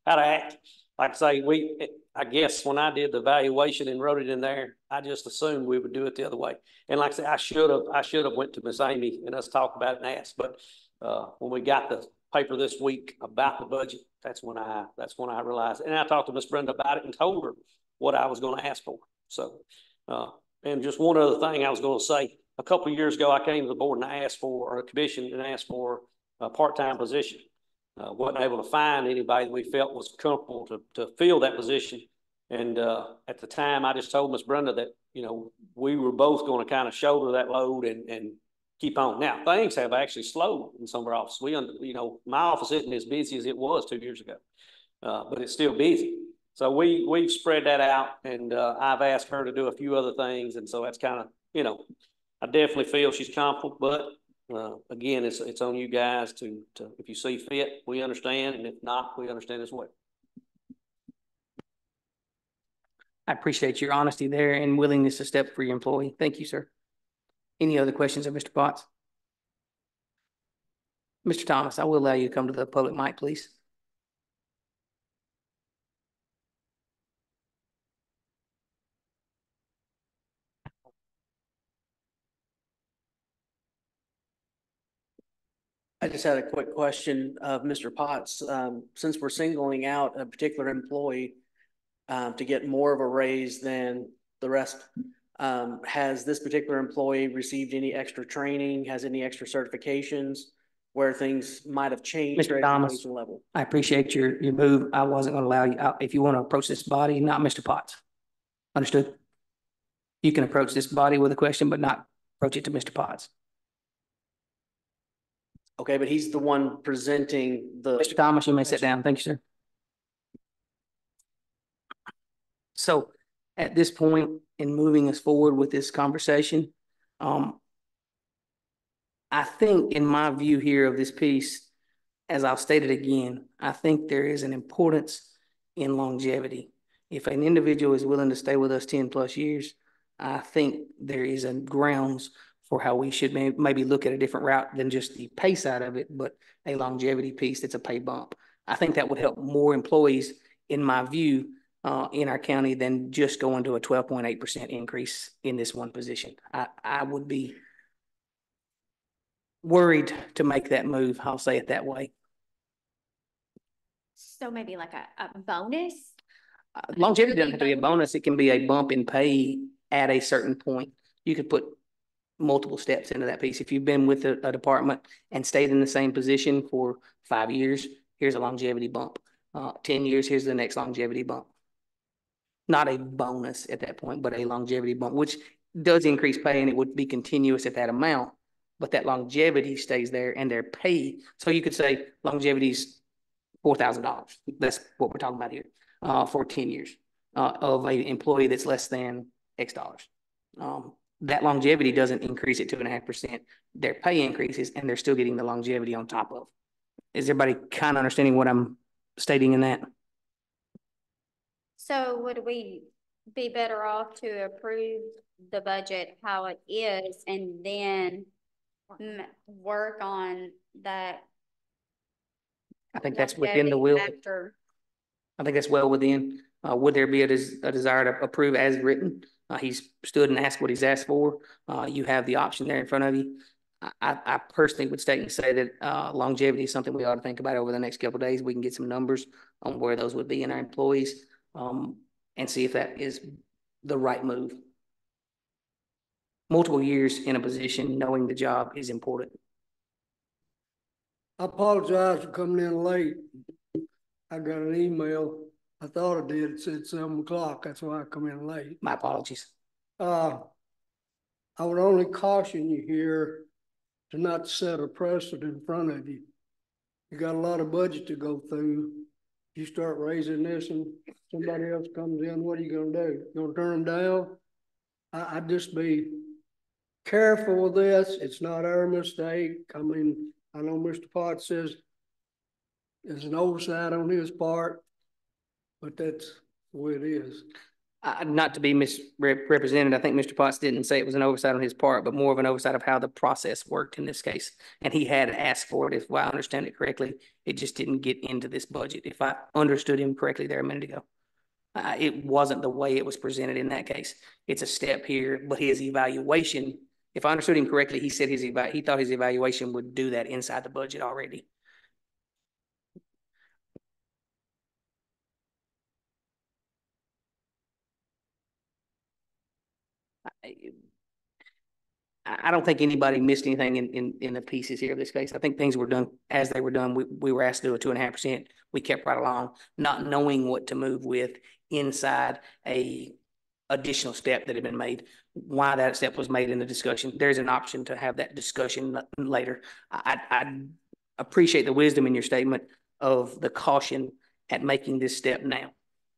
how to act. Like I say, I guess when I did the evaluation and wrote it in there, I just assumed we would do it the other way. And like I said, I should have went to Miss Amy and us talk about it and asked. But when we got the paper this week about the budget, that's when I realized. And I talked to Miss Brenda about it and told her what I was going to ask for. So, and just one other thing I was going to say. A couple of years ago, I came to the board and I asked for a commission and asked for a part-time position. wasn't able to find anybody that we felt was comfortable to fill that position. And at the time, I just told Miss Brenda that, you know, we were both going to kind of shoulder that load and keep on. Now, things have actually slowed in some of our offices. You know, my office isn't as busy as it was 2 years ago, but it's still busy. So we've spread that out, and I've asked her to do a few other things, and so that's kind of, you know, I definitely feel she's comfortable, but again, it's on you guys to if you see fit, we understand, and if not, we understand as well. I appreciate your honesty there and willingness to step for your employee. Thank you, sir. Any other questions of Mr. Potts? Mr. Thomas, I will allow you to come to the public mic, please. I just had a quick question of Mr. Potts. Since we're singling out a particular employee to get more of a raise than the rest, has this particular employee received any extra training, has any extra certifications where things might have changed? Mr. Thomas, level? I appreciate your move. I wasn't going to allow you, if you want to approach this body, not Mr. Potts. Understood? You can approach this body with a question, but not approach it to Mr. Potts. Okay, but he's the one presenting the. Mr. Thomas, you may sit down. Thank you, sir. So at this point in moving us forward with this conversation, I think in my view here of this piece, as I'll state it again, I think there is an importance in longevity. If an individual is willing to stay with us 10 plus years, I think there is a grounds for how we should maybe look at a different route than just the pay side of it, but a longevity piece that's a pay bump. I think that would help more employees, in my view, in our county than just going to a 12.8% increase in this one position. I would be worried to make that move. I'll say it that way. So maybe like a bonus? Longevity doesn't have to be a bonus. It can be a bump in pay at a certain point. You could put multiple steps into that piece. If you've been with a department and stayed in the same position for 5 years, here's a longevity bump. 10 years, here's the next longevity bump. Not a bonus at that point, but a longevity bump, which does increase pay, and it would be continuous at that amount, but that longevity stays there and their pay. So you could say longevity's $4,000. That's what we're talking about here, for 10 years of an employee that's less than X dollars. That longevity doesn't increase it 2.5%. Their pay increases, and they're still getting the longevity on top of. Is everybody kind of understanding what I'm stating in that? So would we be better off to approve the budget how it is and then work on that? I think that's within the will. After. I think that's well within. Would there be a desire to approve as written? He's stood and asked what he's asked for. You have the option there in front of you. I personally would state and say that longevity is something we ought to think about over the next couple of days. We can get some numbers on where those would be in our employees, and see if that is the right move. Multiple years in a position, knowing the job is important. I apologize for coming in late. I got an email. I thought I did. It said 7 o'clock. That's why I come in late. My apologies. I would only caution you here to not set a precedent in front of you. You got a lot of budget to go through. You start raising this and somebody else comes in, what are you gonna do? You gonna turn them down? I'd just be careful with this. It's not our mistake. I mean, I know Mr. Potts says there's an oversight on his part, but that's the way it is. Not to be misrepresented, I think Mr. Potts didn't say it was an oversight on his part, but more of an oversight of how the process worked in this case. And he had asked for it, if I understand it correctly. It just didn't get into this budget. If I understood him correctly there a minute ago, it wasn't the way it was presented in that case. It's a step here, but his evaluation, if I understood him correctly, he said he thought his evaluation would do that inside the budget already. I don't think anybody missed anything in the pieces here of this case. I think things were done as they were done. We were asked to do a 2.5%. We kept right along, not knowing what to move with inside a additional step that had been made. Why that step was made in the discussion. There's an option to have that discussion later. I appreciate the wisdom in your statement of the caution at making this step now,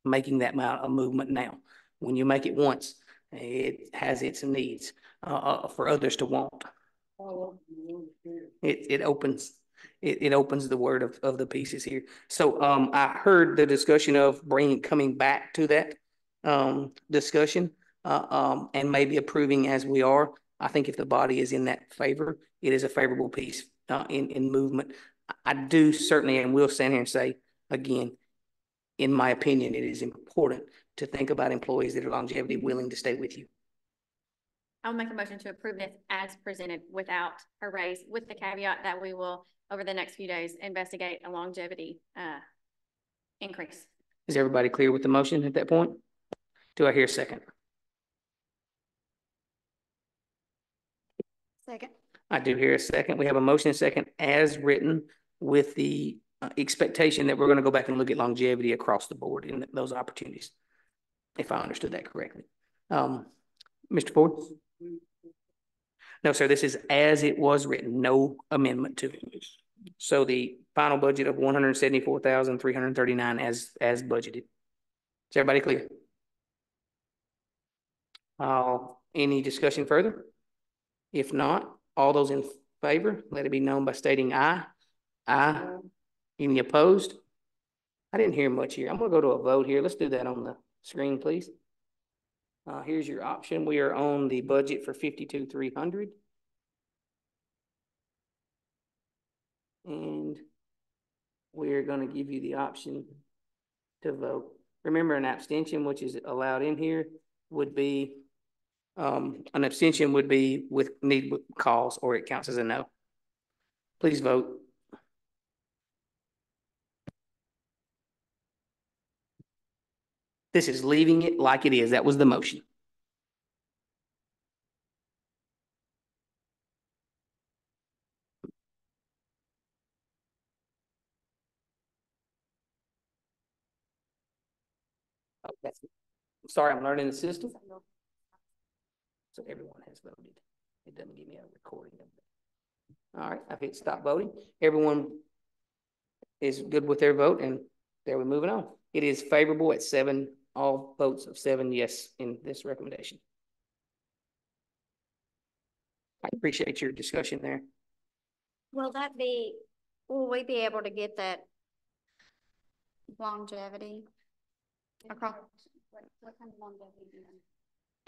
making that amount of movement now. When you make it once, it has its needs for others to want. It opens the word of the pieces here. So I heard the discussion of coming back to that discussion and maybe approving as we are. I think if the body is in that favor, it is a favorable piece in movement. I do certainly, and will stand here and say again, in my opinion, it is important to think about employees that are longevity willing to stay with you. I'll make a motion to approve this as presented without a raise, with the caveat that we will, over the next few days, investigate a longevity increase. Is everybody clear with the motion at that point? Do I hear a second? Second. I do hear a second. We have a motion and second as written with the expectation that we're going to go back and look at longevity across the board in those opportunities, if I understood that correctly. Mr. Ford? No, sir, this is as it was written, no amendment to it. So the final budget of 174,339 as budgeted. Is everybody clear? Any discussion further? If not, all those in favor, let it be known by stating aye. Aye. Any opposed? I didn't hear much here. I'm going to go to a vote here. Let's do that on the screen, please. Here's your option. We are on the budget for 52,300. And we're going to give you the option to vote. Remember, an abstention, which is allowed in here, would be an abstention would be with cause, or it counts as a no. Please vote. This is leaving it like it is. That was the motion. Oh, sorry, I'm learning the system. So everyone has voted. It doesn't give me a recording of that. All right, I've hit stop voting. Everyone is good with their vote, and there we're moving on. It is favorable at 7, all votes of 7 yes in this recommendation. I appreciate your discussion there. Will we be able to get that longevity across? What kind of longevity do you have?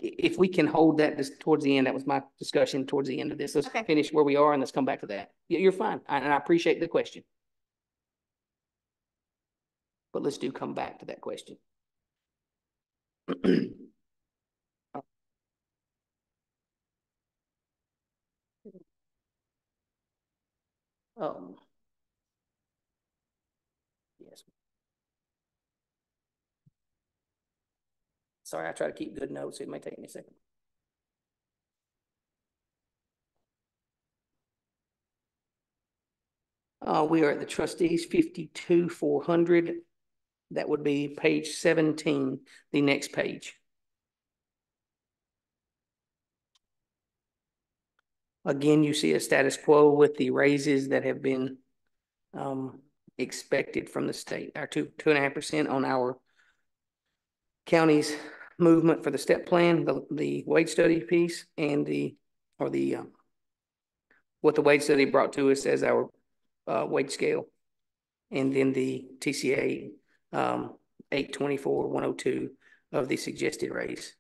If we can hold that towards the end, that was my discussion towards the end of this. Let's finish where we are and let's come back to that. You're fine. And I appreciate the question. But let's come back to that question. Yes. Sorry, I try to keep good notes. It may take me a second. We are at the trustees 52,400. That would be page 17, the next page. Again, you see a status quo with the raises that have been expected from the state. Our 2.5% on our county's movement for the step plan, the wage study piece, and what the wage study brought to us as our wage scale, and then the TCA 824,102 of the suggested raise.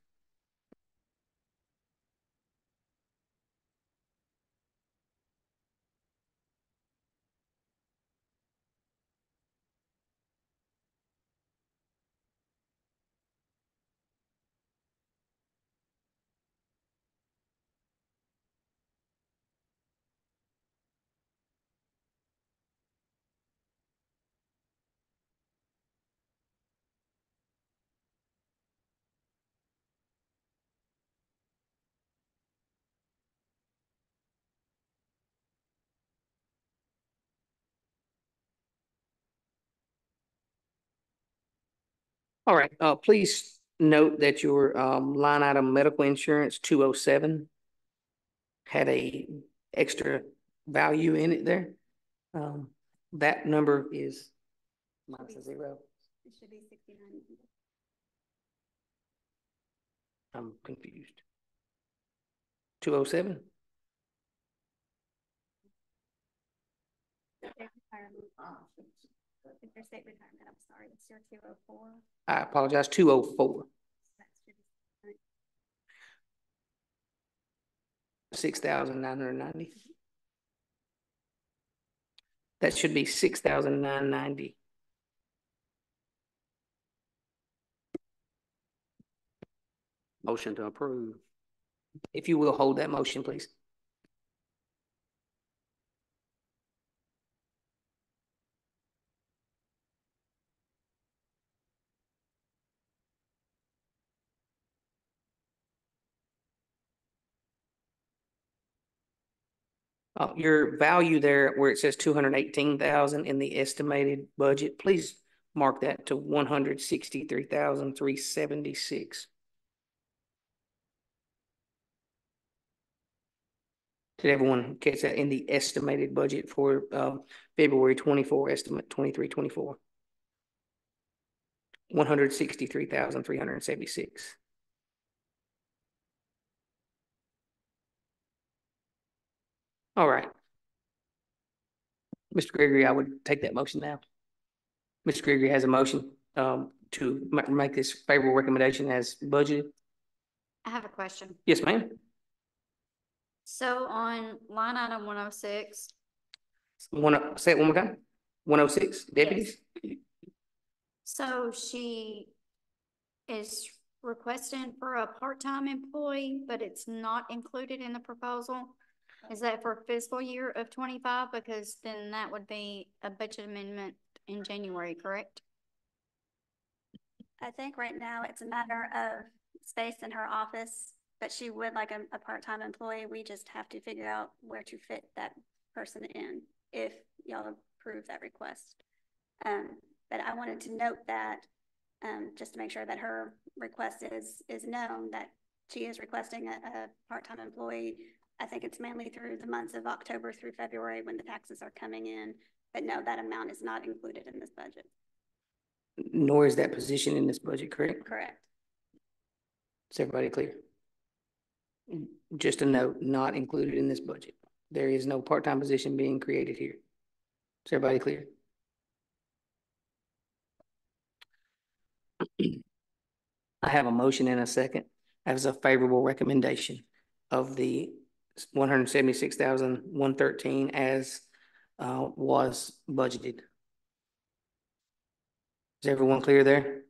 All right, please note that your, line item medical insurance 207 had a extra value in it there. That number is minus a zero. It should be 69. I'm confused. 207? If your state retirement, I'm sorry, it's your 204. I apologize, 204. That should be 6,990. That should be 6,990. Motion to approve. If you will hold that motion, please. Your value there where it says 218,000 in the estimated budget, please mark that to 163,376. Did everyone catch that in the estimated budget for February 24 estimate 23-24? 163,376. All right. Mr. Gregory, I would take that motion now. Mr. Gregory has a motion to make this favorable recommendation as budgeted. I have a question. Yes, ma'am. So on line item 106. Say it one more time. 106 deputies. So she is requesting for a part-time employee, but it's not included in the proposal. Is that for fiscal year of 25? Because then that would be a budget amendment in January, correct? I think right now it's a matter of space in her office, but she would like a part-time employee. We just have to figure out where to fit that person in if y'all approve that request. But I wanted to note that just to make sure that her request is known, that she is requesting a part-time employee. I think it's mainly through the months of October through February when the taxes are coming in. But no, that amount is not included in this budget. Nor is that position in this budget, correct? Correct. Is everybody clear? Just a note, not included in this budget. There is no part-time position being created here. Is everybody clear? I have a motion and a second as a favorable recommendation of the 176,113 as was budgeted. Is everyone clear there?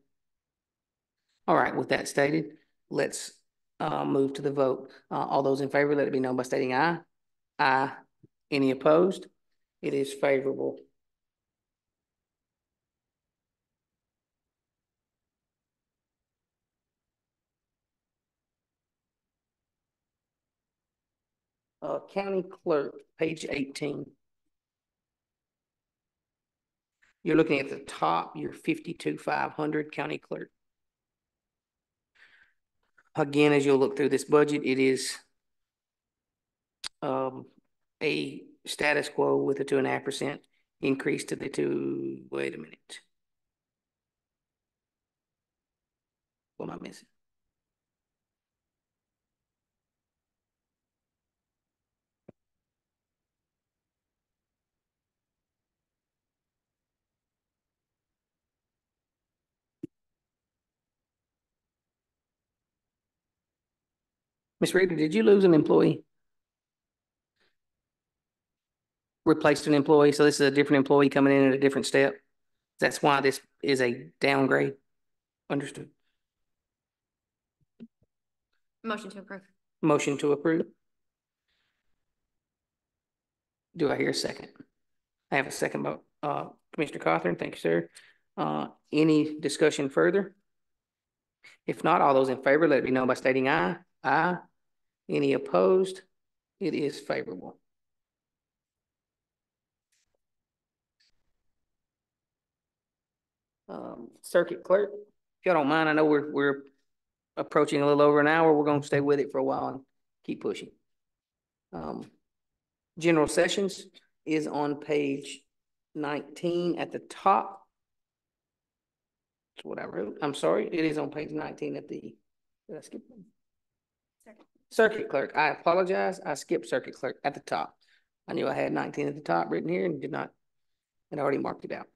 All right, with that stated, let's move to the vote. All those in favor, let it be known by stating aye. Aye. Any opposed? It is favorable. County Clerk, page 18. You're looking at the top, your 52,500 County Clerk. Again, as you'll look through this budget, it is a status quo with a 2.5% increase to the wait a minute. What am I missing? Ms. Reader, did you lose an employee? Replaced an employee, so this is a different employee coming in at a different step. That's why this is a downgrade. Understood. Motion to approve. Motion to approve. Do I hear a second? I have a second by Commissioner Cawthorn. Thank you, sir. Any discussion further? If not, all those in favor, let it be known by stating aye. Aye. Any opposed? It is favorable. Circuit Clerk. If y'all don't mind, I know we're approaching a little over an hour. We're gonna stay with it for a while and keep pushing. General sessions is on page 19 at the top. That's what I wrote. I'm sorry. It is on page 19 at the, did I skip one? Circuit clerk. I apologize. I skipped circuit clerk at the top. I knew I had 19 at the top written here and did not, and already marked it out.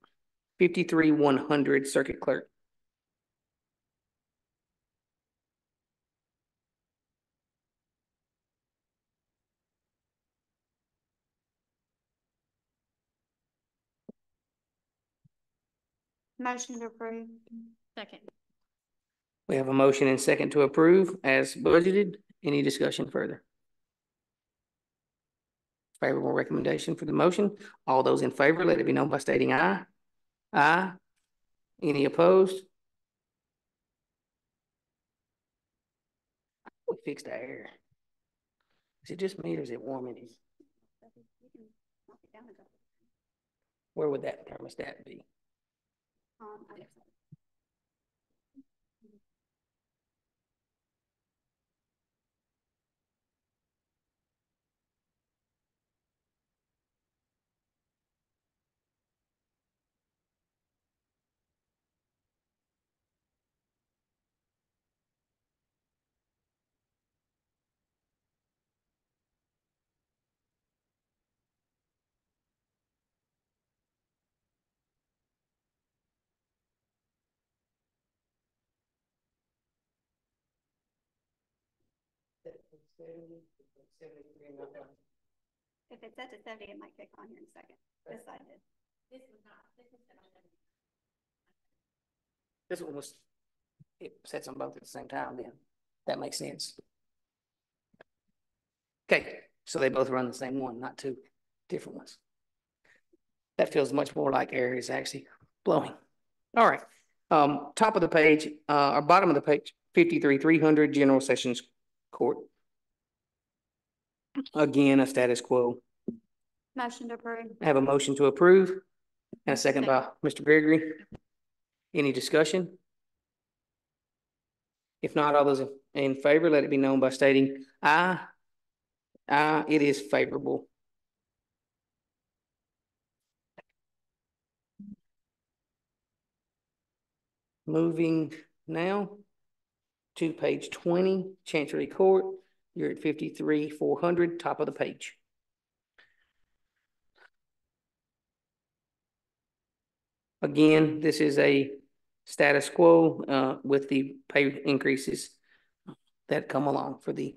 53-100 circuit clerk. Motion to approve. Second. We have a motion and second to approve as budgeted. Any discussion further? Favorable recommendation for the motion. All those in favor, let it be known by stating aye. Aye. Any opposed? We fixed the air. Is it just me or is it warm in here? Where would that thermostat be? If it's set to 70, it might kick on here in a second. This side did. This one was, it sets them both at the same time then. That makes sense. Okay, so they both run the same one, not two different ones. That feels much more like air is actually blowing. All right. Top of the page, or bottom of the page, 53-300 General Sessions Court. Again, a status quo. Motion to approve. I have a motion to approve and a second by Mr. Gregory. Any discussion? If not, all those in favor, let it be known by stating aye. Aye, it is favorable. Moving now to page 20, Chancery Court. You're at 53-400, top of the page. Again, this is a status quo with the pay increases that come along for the,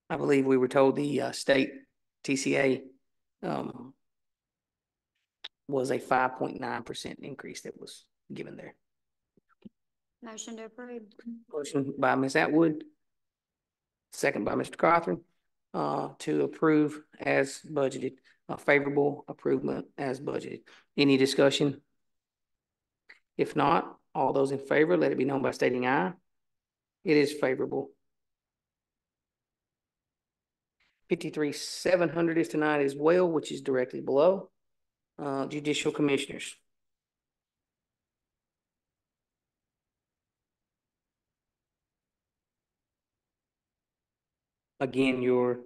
I believe we were told the state TCA was a 5.9% increase that was given there. Motion to approve. Motion by Ms. Atwood, second by Mr. Cothran, to approve as budgeted, a favorable approval as budgeted. Any discussion? If not, all those in favor, let it be known by stating aye. It is favorable. 53-700 is tonight as well, which is directly below. Judicial Commissioners. Again, your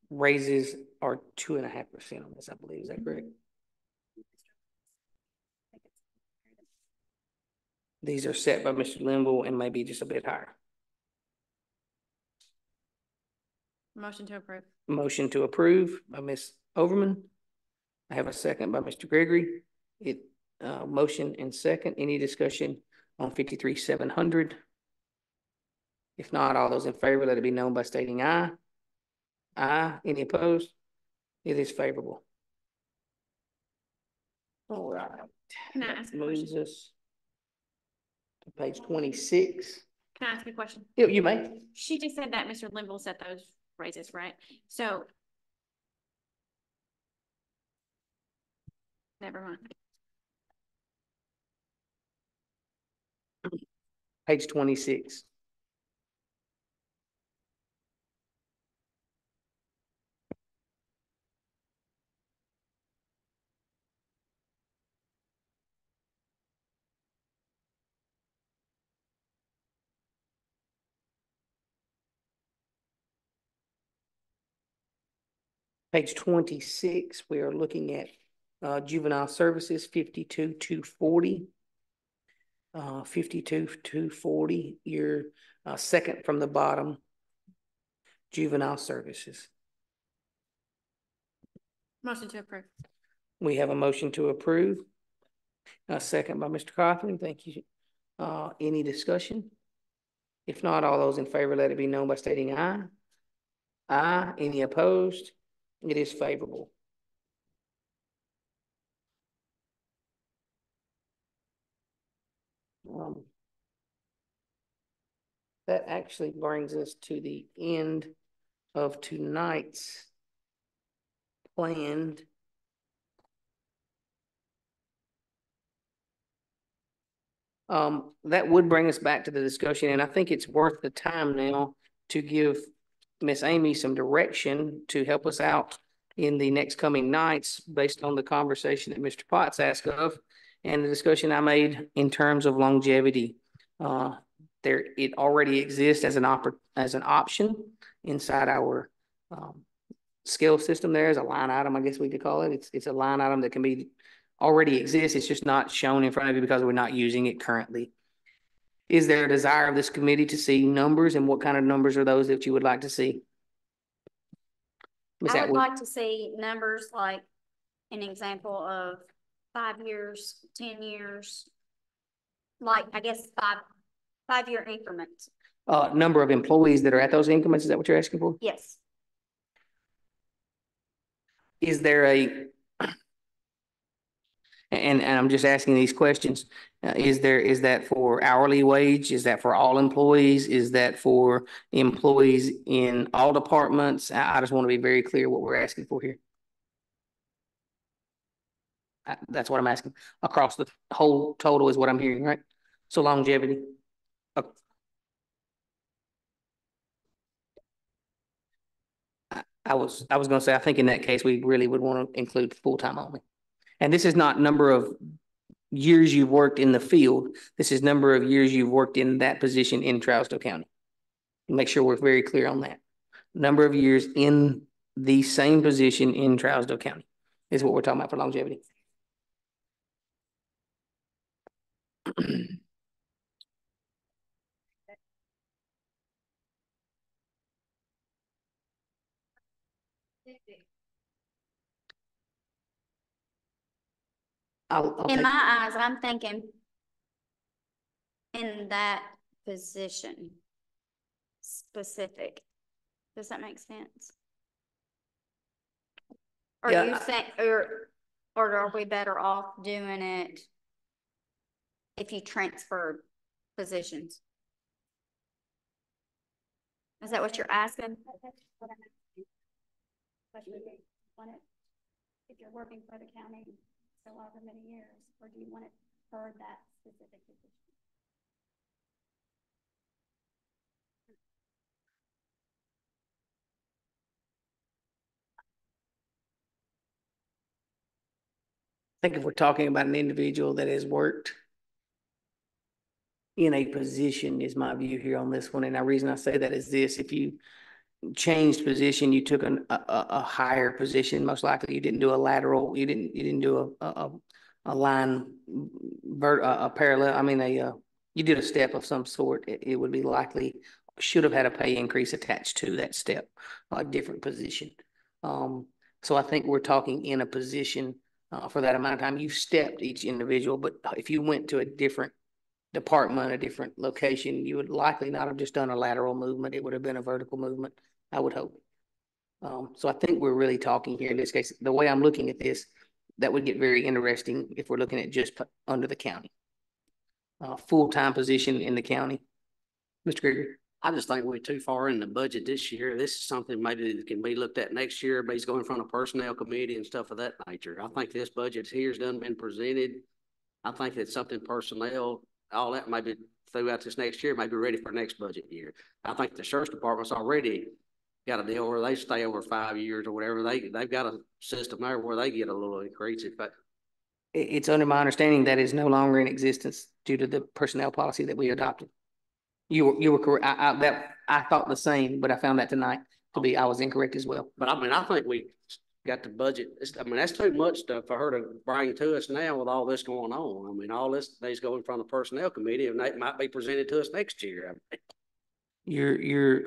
raises are 2.5% on this, I believe. Is that correct? These are set by Mr. Limble and maybe just a bit higher. Motion to approve. Motion to approve by Ms. Overman. I have a second by Mr. Gregory. Motion and second. Any discussion on 53-700? If not, all those in favor, let it be known by stating aye. Aye. Any opposed? It is favorable. All right. Can I ask a Moves question? us to page 26. Can I ask a question? You may. She just said that Mr. Linville set those raises, right? So. Never mind. Page 26. Page 26, we are looking at Juvenile Services 52,240. 52,240, your second from the bottom, Juvenile Services. Motion to approve. We have a motion to approve. A second by Mr. Cothran. Thank you. Any discussion? If not, all those in favor, let it be known by stating aye. Aye. Any opposed? It is favorable. That actually brings us to the end of tonight's planned that would bring us back to the discussion, and I think it's worth the time now to give Miss Amy some direction to help us out in the next coming nights based on the conversation that Mr. Potts asked of and the discussion I made in terms of longevity. It already exists as an option inside our scale system. There is a line item, I guess we could call it. It's a line item that can be already exists. It's just not shown in front of you because we're not using it currently. Is there a desire of this committee to see numbers, and what kind of numbers are those that you would like to see? I would like to see numbers like an example of 5 years, 10 years, like I guess five-year increments. Number of employees that are at those increments, is that what you're asking for? Yes. Is there and I'm just asking these questions. Is that for hourly wage? Is that for all employees? Is that for employees in all departments? I just want to be very clear what we're asking for here. That's what I'm asking. Across the whole total is what I'm hearing, right? So longevity. I was going to say, I think in that case, we really would want to include full-time only. And this is not number of years you've worked in the field. This is number of years you've worked in that position in Trousdale County. Make sure we're very clear on that. Number of years in the same position in Trousdale County is what we're talking about for longevity. In my eyes, I'm thinking in that position specific. Does that make sense? Or Yeah, you think, or are we better off doing it if you transfer positions? Is that what you're asking? If you're working for the county so over many years, or do you want it for that specific position? I think if we're talking about an individual that has worked in a position is my view here on this one. And the reason I say that is this: if you changed position, you took a higher position, most likely you didn't do a lateral, you didn't do a line, a parallel. I mean, you did a step of some sort. It would be likely should have had a pay increase attached to that step, a different position. So I think we're talking in a position for that amount of time. You've stepped each individual, but if you went to a different department, a different location, you would likely not have just done a lateral movement. It would have been a vertical movement, I would hope. So I think we're really talking here in this case, the way I'm looking at this, that would get very interesting if we're looking at just under the county. Full-time position in the county. Mr. Gregory. I just think we're too far in the budget this year. This is something maybe that can be looked at next year. Everybody's going in front of personnel committee and stuff of that nature. I think this budget here's done been presented. I think it's something personnel, all that maybe throughout this next year, maybe ready for next budget year. I think the sheriff's department's already got a deal where they stay over 5 years or whatever. They've got a system there where they get a little increase. It's under my understanding that is no longer in existence due to the personnel policy that we adopted. You were correct. I thought the same, but I found that tonight to be I was incorrect as well. But I mean, I think we got the budget. I mean, that's too much stuff for her to bring to us now with all this going on. I mean, all this needs to go in front of the personnel committee and that might be presented to us next year. Your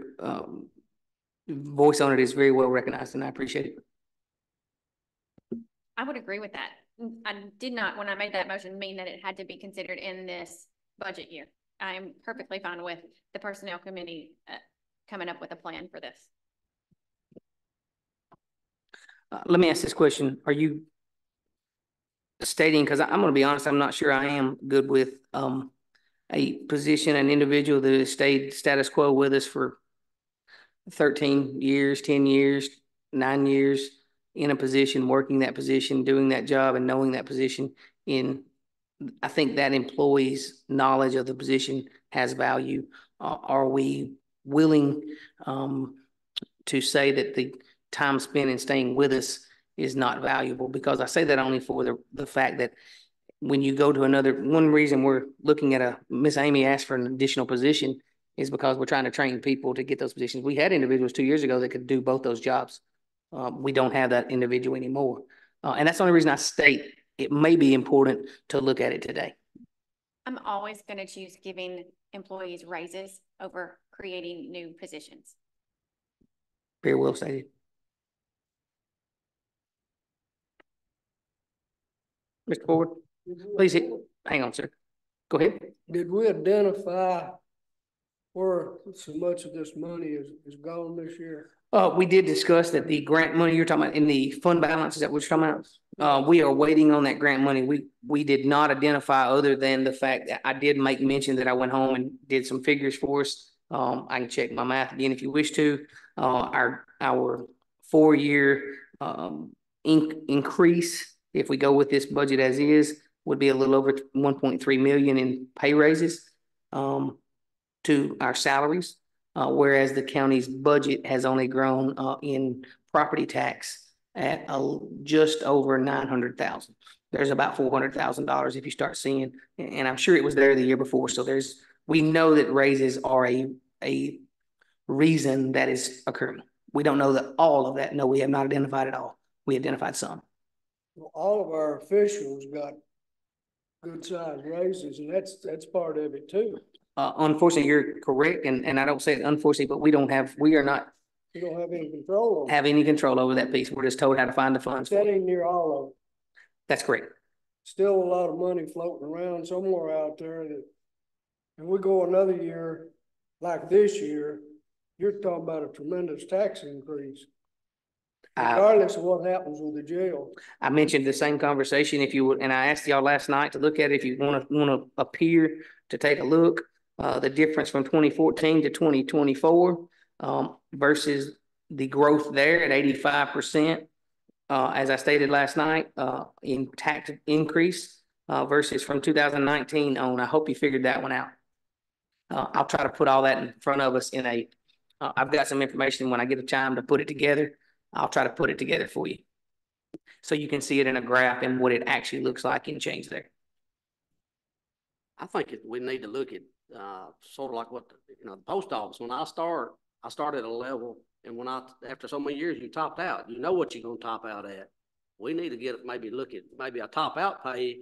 voice on it is very well recognized, and I appreciate it. I would agree with that. I did not, when I made that motion, mean that it had to be considered in this budget year. I am perfectly fine with the personnel committee coming up with a plan for this. Let me ask this question. Are you stating, because I'm going to be honest, I'm not sure I am good with a position, an individual that has stayed status quo with us for 13 years, 10 years, 9 years in a position, working that position, doing that job and knowing that position I think that employee's knowledge of the position has value. Are we willing to say that the time spent in staying with us is not valuable? Because I say that only for the fact that when you go to one reason we're looking at Miss Amy asked for an additional position is because we're trying to train people to get those positions. We had individuals 2 years ago that could do both those jobs. We don't have that individual anymore. And that's the only reason I state it may be important to look at it today. I'm always going to choose giving employees raises over creating new positions. Very well stated. Mr. Ford, please hang on, sir. Go ahead. Did we identify where so much of this money is gone this year? We did discuss that the grant money you're talking about in the fund balance, is that what you're talking about? We are waiting on that grant money. We did not identify other than the fact that I did make mention that I went home and did some figures for us. I can check my math again if you wish to. Our 4-year increase, if we go with this budget as is, would be a little over 1.3 million in pay raises to our salaries. Whereas the county's budget has only grown in property tax at just over 900,000. There's about $400,000 if you start seeing, and I'm sure it was there the year before. So we know that raises are a reason that is occurring. We don't know that all of that. No, we have not identified it all. We identified some. Well, all of our officials got good sized raises, and that's part of it too. Unfortunately, you're correct, and I don't say it unfortunately, but we don't have any control over that piece. We're just told how to find the funds. That ain't near all of it. That's correct. Still a lot of money floating around somewhere out there and we go another year like this year, you're talking about a tremendous tax increase. Regardless of what happens with the jail. I mentioned the same conversation if you would, and I asked y'all last night to look at it if you want to appear to take a look. The difference from 2014 to 2024 versus the growth there at 85%, as I stated last night, in tax increase versus from 2019 on. I hope you figured that one out. I'll try to put all that in front of us in I've got some information when I get a time to put it together. I'll try to put it together for you so you can see it in a graph and what it actually looks like in change there. I think we need to look at sort of like what the post office. When I started at a level, and after so many years you topped out. You know what you're gonna top out at. We need to look at a top out pay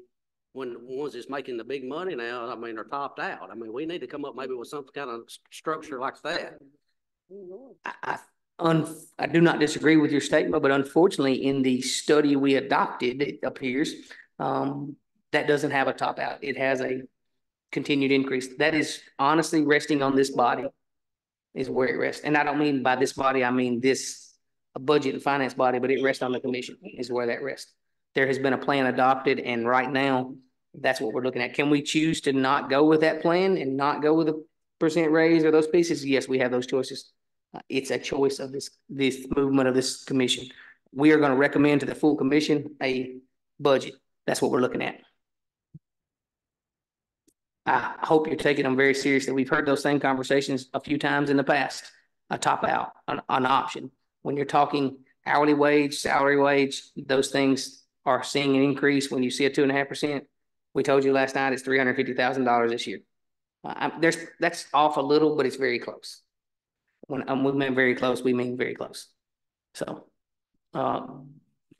when the ones that's making the big money now. I mean, are topped out. I mean, we need to come up maybe with some kind of structure like that. I do not disagree with your statement, but unfortunately, in the study we adopted, it appears that doesn't have a top out. It has a continued increase. That is honestly resting on this body is where it rests. And I don't mean by this body, I mean this budget and finance body, but it rests on the commission is where that rests. There has been a plan adopted, and right now, that's what we're looking at. Can we choose to not go with that plan and not go with a % raise or those pieces? Yes, we have those choices. It's a choice of this movement of this commission. We are going to recommend to the full commission a budget. That's what we're looking at. I hope you're taking them very seriously. We've heard those same conversations a few times in the past. A top out, an option. When you're talking hourly wage, salary wage, those things are seeing an increase. When you see a 2.5%, we told you last night it's $350,000 this year. That's off a little, but it's very close. When we mean very close, we mean very close. So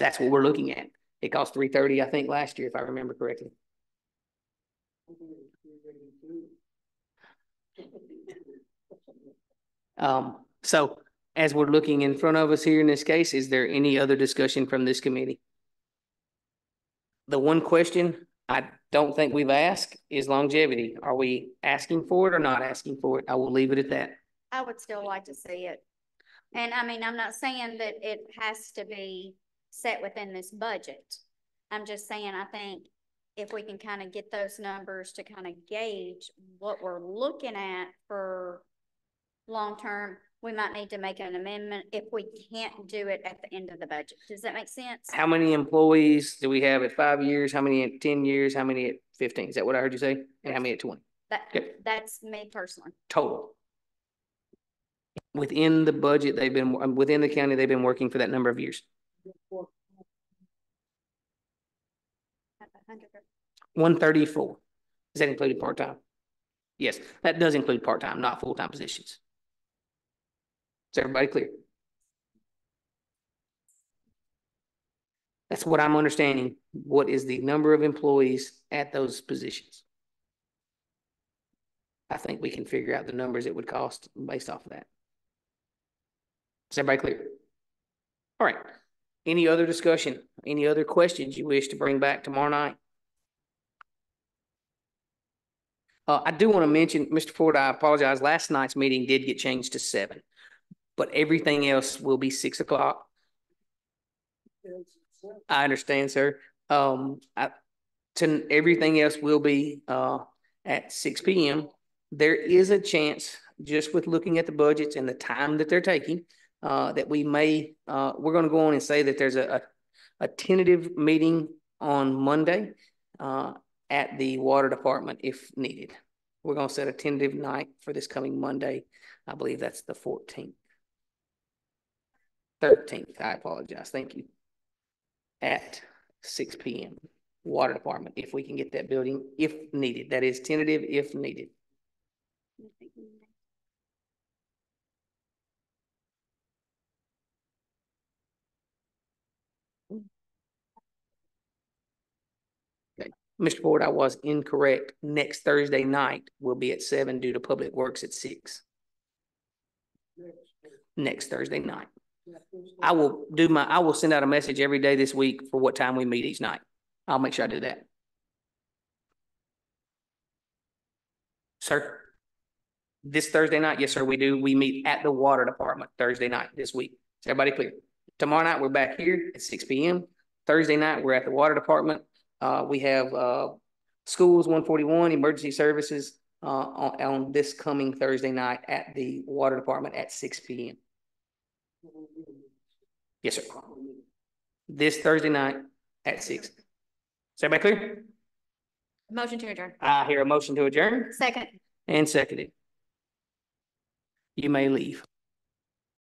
That's what we're looking at. It cost $330, I think, last year, if I remember correctly. So as we're looking in front of us here in this case, is there any other discussion from this committee? The one question I don't think we've asked is longevity. Are we asking for it or not asking for it? I will leave it at that. I would still like to see it. And I mean, I'm not saying that it has to be set within this budget. I'm just saying, I think if we can kind of get those numbers to kind of gauge what we're looking at for long-term, we might need to make an amendment if we can't do it at the end of the budget. Does that make sense? How many employees do we have at 5 years? How many at 10 years? How many at 15? Is that what I heard you say? And how many at 20? Okay. That's me personally. Total. Within the budget, within the county, they've been working for that number of years. 134. Is that included part-time? Yes, that does include part-time, not full-time positions. Is everybody clear? That's what I'm understanding. What is the number of employees at those positions? I think we can figure out the numbers it would cost based off of that. Is everybody clear? All right. Any other discussion? Any other questions you wish to bring back tomorrow night? I do want to mention, Mr. Ford, I apologize. Last night's meeting did get changed to 7, but everything else will be 6 o'clock. I understand, sir. Everything else will be at 6 p.m. There is a chance, just with looking at the budgets and the time that they're taking, that we may, we're going to go on and say that there's a tentative meeting on Monday at the water department if needed. We're going to set a tentative night for this coming Monday. I believe that's the 14th. 13th, I apologize. Thank you. At 6 p.m. Water department, if we can get that building, if needed. That is tentative if needed. Okay. Mr. Ford, I was incorrect. Next Thursday night will be at 7 due to Public Works at 6. Next Thursday night. I will send out a message every day this week for what time we meet each night. I'll make sure I do that. Sir? This Thursday night? Yes, sir, we do. We meet at the water department Thursday night this week. Is everybody clear? Tomorrow night, we're back here at 6 p.m. Thursday night, we're at the water department. We have schools 141, emergency services on this coming Thursday night at the water department at 6 p.m. Yes, sir. This Thursday night at 6. Is everybody clear? Motion to adjourn. I hear a motion to adjourn. Second. And seconded. You may leave.